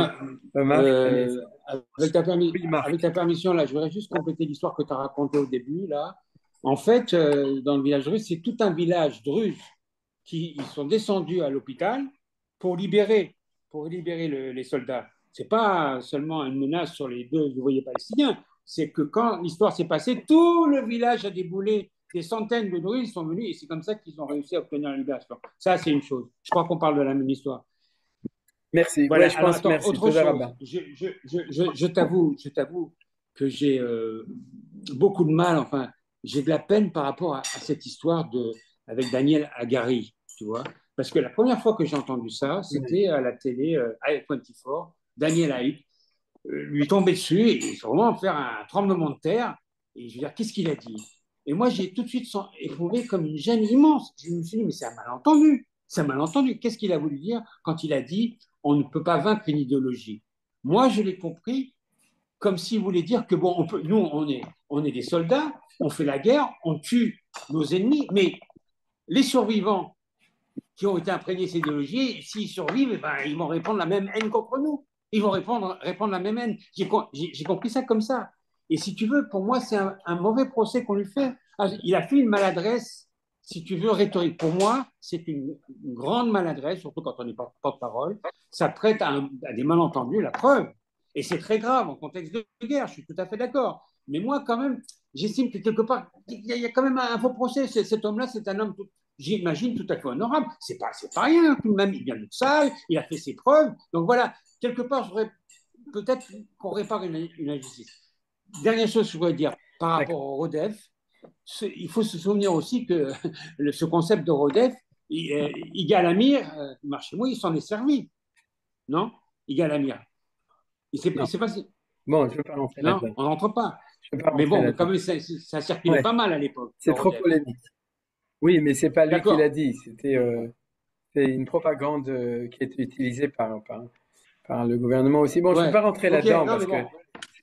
remarques, avec ta permission, là, je voudrais juste compléter l'histoire que tu as racontée au début. Là. En fait, dans le village russe, c'est tout un village druze qui ils sont descendus à l'hôpital pour libérer les soldats. Ce n'est pas seulement une menace sur les deux ouvriers palestiniens, c'est que quand l'histoire s'est passée, tout le village a déboulé. Des centaines de druzes sont venus et c'est comme ça qu'ils ont réussi à obtenir la libération. Ça, c'est une chose. Je crois qu'on parle de la même histoire. Merci. Voilà. Ouais, je pense. Attends, merci. Autre chose. Je t'avoue que j'ai beaucoup de mal. Enfin, j'ai de la peine par rapport à cette histoire avec Daniel Hagari, tu vois. Parce que la première fois que j'ai entendu ça, c'était à la télé, à 24, Daniel Haït lui tombait dessus et vraiment faire un tremblement de terre. Et je veux dire, qu'est-ce qu'il a dit? Et moi, j'ai tout de suite éprouvé comme une gêne immense. Je me suis dit, mais c'est un malentendu. C'est un malentendu. Qu'est-ce qu'il a voulu dire quand il a dit, on ne peut pas vaincre une idéologie? Moi, je l'ai compris comme s'il voulait dire que, bon, nous, on est des soldats, on fait la guerre, on tue nos ennemis, mais les survivants qui ont été imprégnés de cette idéologie, s'ils survivent, eh ben, ils vont répandre la même haine contre nous. Ils vont répandre la même haine. J'ai compris ça comme ça. Et si tu veux, pour moi, c'est un mauvais procès qu'on lui fait. Il a fait une maladresse, si tu veux, rhétorique. Pour moi, c'est une grande maladresse, surtout quand on n'est pas porte-parole. Ça prête à des malentendus, la preuve. Et c'est très grave en contexte de guerre, je suis tout à fait d'accord. Mais moi, quand même, j'estime que quelque part, il y a quand même un faux procès. Cet homme-là, c'est un homme, j'imagine, tout à fait honorable. C'est pas rien, tout de même. Il vient de salle, il a fait ses preuves. Donc voilà, quelque part, je voudrais peut-être qu'on répare une injustice. Dernière chose que je voudrais dire par rapport au Rodef, il faut se souvenir aussi que ce concept de Rodef, Yigal Amir, Marchez-moi, il s'en est servi. Non? Yigal Amir. C'est pas bon, je ne veux pas rentrer là-dedans. Non, on n'entre pas. Mais bon, quand même, ça circulait pas mal à l'époque. C'est trop polémique. Oui, mais ce n'est pas lui qui l'a dit. C'était une propagande qui a été utilisée par le gouvernement aussi. Bon, je ne vais pas rentrer là-dedans parce que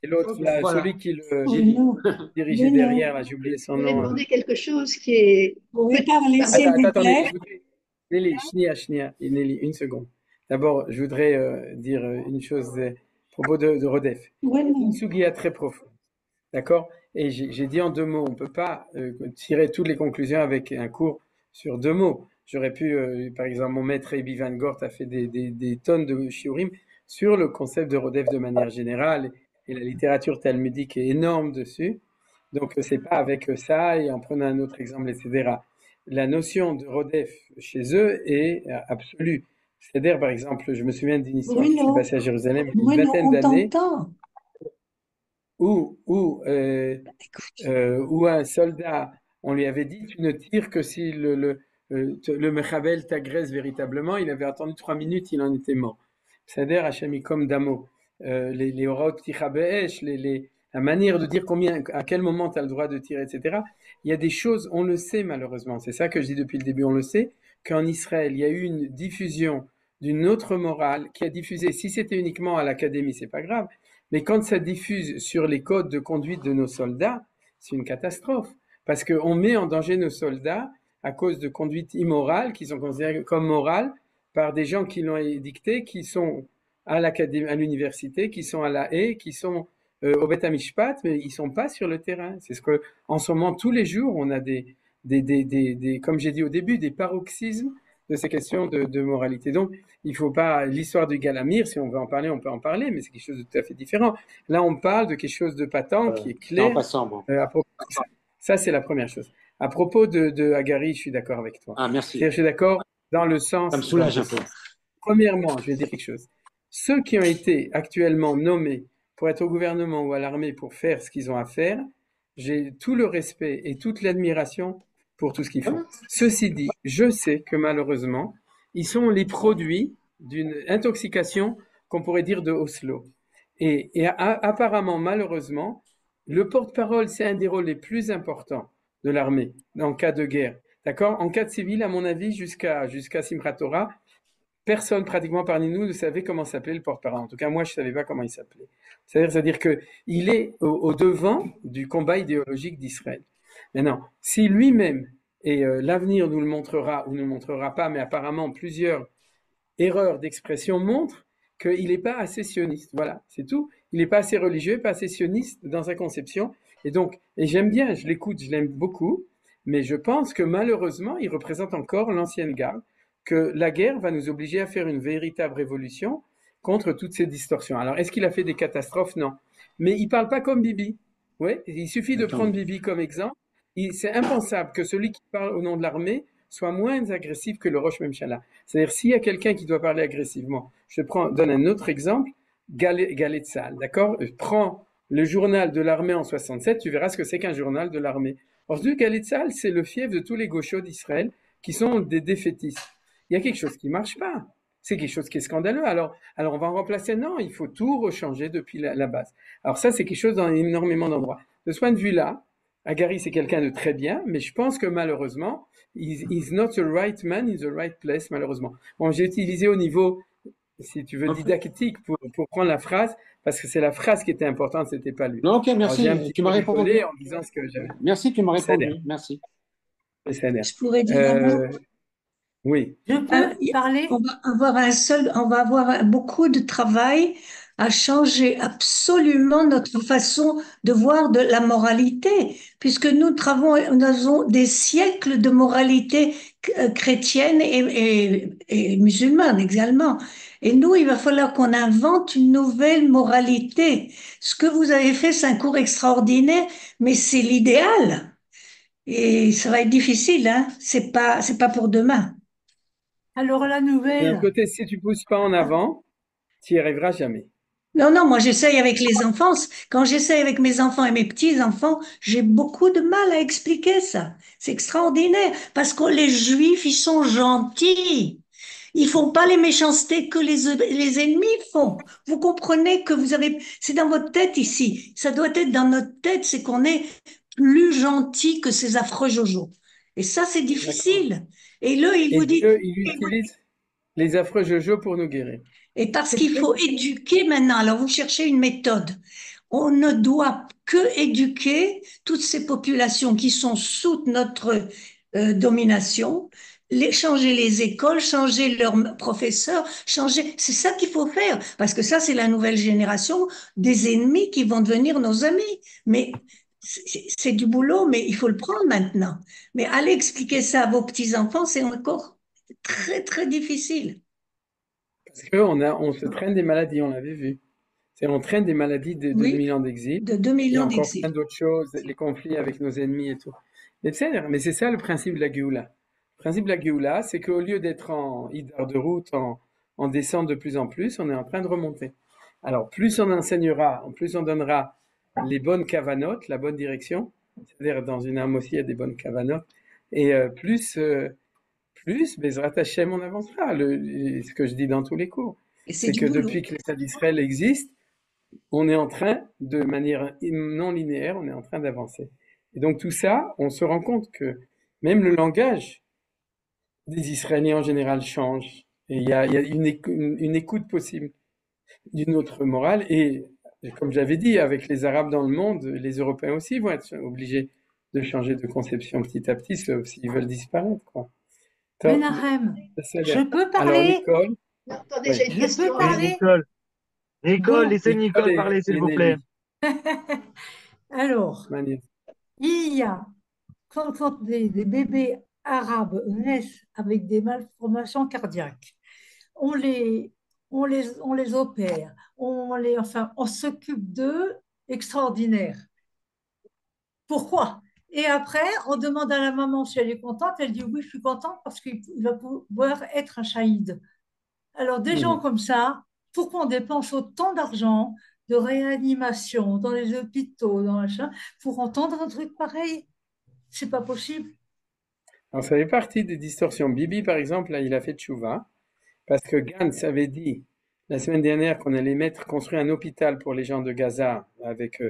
c'est l'autre, celui qui le dirigeait derrière, là, j'ai oublié son nom. Je voulais demander quelque chose qui est... Vous pouvez parler, s'il vous plaît. Nelly, Nelly, une seconde. D'abord, je voudrais dire une chose à propos de Rodef. Une sougia très profonde. D'accord? Et j'ai dit en 2 mots, on ne peut pas tirer toutes les conclusions avec un cours sur 2 mots. J'aurais pu, par exemple, mon maître Ebi Van Gort a fait des tonnes de shiurim sur le concept de Rodef de manière générale, et la littérature talmudique est énorme dessus. Donc, c'est pas avec ça, et en prenant un autre exemple, etc. La notion de Rodef chez eux est absolue. C'est-à-dire, par exemple, je me souviens d'une histoire qui s'est Bruno, passée à Jérusalem il y a une Bruno, vingtaine on d'années t'entend. où, où, euh, Écoute, où un soldat, on lui avait dit, tu ne tires que si le Mechabel t'agresse véritablement. Il avait attendu 3 minutes, il en était mort. C'est-à-dire, Hachem comme Damo, les Horaot Pticha Be'esh, la manière de dire combien, à quel moment tu as le droit de tirer, etc. Il y a des choses, on le sait malheureusement, c'est ça que je dis depuis le début, on le sait, qu'en Israël, il y a eu une diffusion d'une autre morale qui a diffusé, si c'était uniquement à l'académie, c'est pas grave, mais quand ça diffuse sur les codes de conduite de nos soldats, c'est une catastrophe. Parce qu'on met en danger nos soldats à cause de conduites immorales qui sont considérées comme morales par des gens qui l'ont édicté, qui sont à l'académie, à l'université, qui sont à la haie, qui sont au Bet Mishpat, mais ils sont pas sur le terrain. C'est ce que, en ce moment, tous les jours, on a comme j'ai dit au début, des paroxysmes de ces questions de moralité. Donc, il faut pas, l'histoire du Galamir, si on veut en parler, on peut en parler, mais c'est quelque chose de tout à fait différent. Là, on parle de quelque chose de patent, qui est C'est en clair. passant, bon. À propos de ça. Ça, c'est la première chose. À propos de Agari, je suis d'accord avec toi. Ah, merci. C'est-à-dire, je suis d'accord dans le sens. Ça me soulage un peu. Premièrement, je vais dire quelque chose. Ceux qui ont été actuellement nommés pour être au gouvernement ou à l'armée pour faire ce qu'ils ont à faire, j'ai tout le respect et toute l'admiration pour tout ce qu'ils font. Ceci dit, je sais que malheureusement, ils sont les produits d'une intoxication qu'on pourrait dire de Oslo. Et apparemment, malheureusement, le porte-parole, c'est un des rôles les plus importants de l'armée en cas de guerre. D'accord? En cas de civil, à mon avis, jusqu'à Simchat Torah, personne pratiquement parmi nous ne savait comment s'appelait le porte-parole. En tout cas, moi, je ne savais pas comment il s'appelait. C'est-à-dire qu'il est au devant du combat idéologique d'Israël. Maintenant, si lui-même, et l'avenir nous le montrera ou ne le montrera pas, mais apparemment plusieurs erreurs d'expression montrent qu'il n'est pas assez sioniste. Voilà, c'est tout. Il n'est pas assez religieux, pas assez sioniste dans sa conception. Et donc, et j'aime bien, je l'écoute, je l'aime beaucoup, mais je pense que malheureusement, il représente encore l'ancienne garde, que la guerre va nous obliger à faire une véritable révolution contre toutes ces distorsions. Alors, est-ce qu'il a fait des catastrophes? Non. Mais il ne parle pas comme Bibi. Ouais, il suffit de prendre Bibi comme exemple. C'est impensable que celui qui parle au nom de l'armée soit moins agressif que le Rosh Memshala. C'est-à-dire, s'il y a quelqu'un qui doit parler agressivement, je donne un autre exemple, Galet Tzahal, d'accord? Prends le journal de l'armée en 67, tu verras ce que c'est qu'un journal de l'armée. Aujourd'hui, Galet Tzahal, c'est le fief de tous les gauchos d'Israël qui sont des défaitistes. Il y a quelque chose qui ne marche pas. C'est quelque chose qui est scandaleux. Alors on va en remplacer. Non, il faut tout rechanger depuis la base. Alors ça, c'est quelque chose dans énormément d'endroits. De ce point de vue-là, Agari, c'est quelqu'un de très bien, mais je pense que malheureusement, he's not the right man in the right place, malheureusement. Bon, j'ai utilisé au niveau, si tu veux, didactique pour prendre la phrase, parce que c'est la phrase qui était importante, c'était pas lui. Non, ok, merci. Tu m'as répondu. En disant ce que j'avais. Merci, tu m'as répondu. Merci. Je pourrais dire un mot. Oui. Je peux parler? On va avoir beaucoup de travail à changer absolument notre façon de voir de la moralité, puisque nous avons des siècles de moralité chrétienne et musulmane également. Et nous, il va falloir qu'on invente une nouvelle moralité. Ce que vous avez fait, c'est un cours extraordinaire, mais c'est l'idéal. Et ça va être difficile, hein. C'est pas pour demain. Alors la D'un nouvelle, côté, si tu pousses pas en avant, tu n'y arriveras jamais. Non, non, moi j'essaye avec les enfants. Quand j'essaye avec mes enfants et mes petits-enfants, j'ai beaucoup de mal à expliquer ça. C'est extraordinaire parce que les juifs, ils sont gentils. Ils font pas les méchancetés que les ennemis font. Vous comprenez que c'est dans votre tête ici. Ça doit être dans notre tête, c'est qu'on est plus gentil que ces affreux Jojo. Et ça, c'est difficile. Et là, il Et vous dit, Dieu, il utilise les affreux Jojo pour nous guérir. et parce qu'il faut éduquer maintenant. Alors, vous cherchez une méthode. On ne doit que éduquer toutes ces populations qui sont sous notre domination, changer les écoles, changer leurs professeurs, changer. C'est ça qu'il faut faire, parce que ça, c'est la nouvelle génération des ennemis qui vont devenir nos amis. Mais c'est du boulot, mais il faut le prendre maintenant. Mais aller expliquer ça à vos petits-enfants, c'est encore très, très difficile. Parce qu'on se traîne des maladies, on l'avait vu. On traîne des maladies de Oui, 2000 ans d'exil. de 2 Et millions encore plein d'exils. d'autres choses, les conflits avec nos ennemis et tout. Mais c'est ça le principe de la Géoula. Le principe de la Géoula, c'est qu'au lieu d'être en Idar de route, on descend de plus en plus, on est en train de remonter. Alors, plus on enseignera, plus on donnera les bonnes cavanotes, la bonne direction, c'est-à-dire dans une âme aussi, il y a des bonnes cavanotes, et plus, Bezrat Hashem, on avancera. Ce que je dis dans tous les cours, Et c'est c'est du que boulot. depuis que l'État d'Israël existe, on est en train, de manière non linéaire, on est en train d'avancer. Et donc tout ça, on se rend compte que même le langage des Israéliens en général change. Et il y a une écoute possible d'une autre morale. Et comme j'avais dit, avec les Arabes dans le monde, les Européens aussi vont être obligés de changer de conception petit à petit, sauf s'ils veulent disparaître, quoi. Top. Menachem, Ça a je l'air. peux Alors, parler? Nicole, Non, attendez, oui. j'ai une Je peux question. Oui, parler? Nicole. Nicole, Bon, laissez Nicole Nicole parler, s'il et vous plaît. Nelly. alors, Magnifique. il y a, quand des bébés arabes naissent avec des malformations cardiaques, on les, on les opère, enfin, on s'occupe d'eux extraordinaire. Pourquoi? Et après, on demande à la maman si elle est contente. Elle dit oui, je suis contente parce qu'il va pouvoir être un shaïd. Alors, des gens Mhm. comme ça, pourquoi on dépense autant d'argent de réanimation dans les hôpitaux, dans machin, pour entendre un truc pareil? C'est pas possible. Alors, ça fait partie des distorsions. Bibi, par exemple, là, il a fait tchouva, parce que Gantz avait dit la semaine dernière qu'on allait construire un hôpital pour les gens de Gaza avec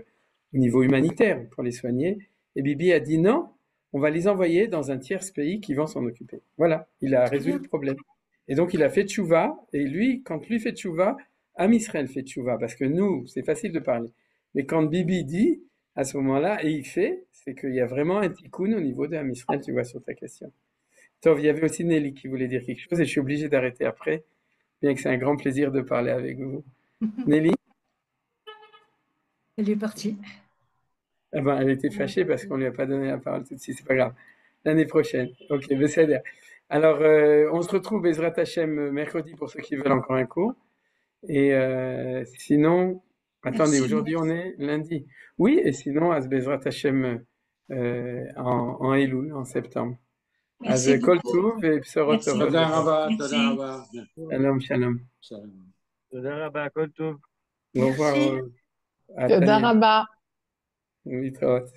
au niveau humanitaire pour les soigner. Et Bibi a dit non, on va les envoyer dans un tiers pays qui vont s'en occuper. Voilà, il a Très résolu bien. le problème. Et donc il a fait tchouva, et lui, quand lui fait tchouva, Am Israël fait tchouva, parce que nous, c'est facile de parler. Mais quand Bibi dit, à ce moment-là, et il fait, c'est qu'il y a vraiment un tikkun au niveau de Am Israël, tu vois, sur ta question. Tov, il y avait aussi Nelly qui voulait dire quelque chose, et je suis obligé d'arrêter après, bien que c'est un grand plaisir de parler avec vous. Nelly? Elle est partie. Ah ben, elle était fâchée parce qu'on lui a pas donné la parole tout de suite, c'est pas grave. L'année prochaine. Ok, Besséder. Alors, on se retrouve Bezrat Hashem mercredi pour ceux qui veulent encore un cours. Et sinon, attendez, Merci. aujourd'hui on est lundi. Oui, et sinon, à Bezrat Hashem en Elul, en septembre. Merci Az Kol beaucoup. Tov et Psorot Merci. Tovot. Toda Rabba, Toda Merci. Rabba. Shalom, shalom. Shalom. Toda rabba, kol tov. Au revoir Merci. à תודה Tania. רבה. להתראות.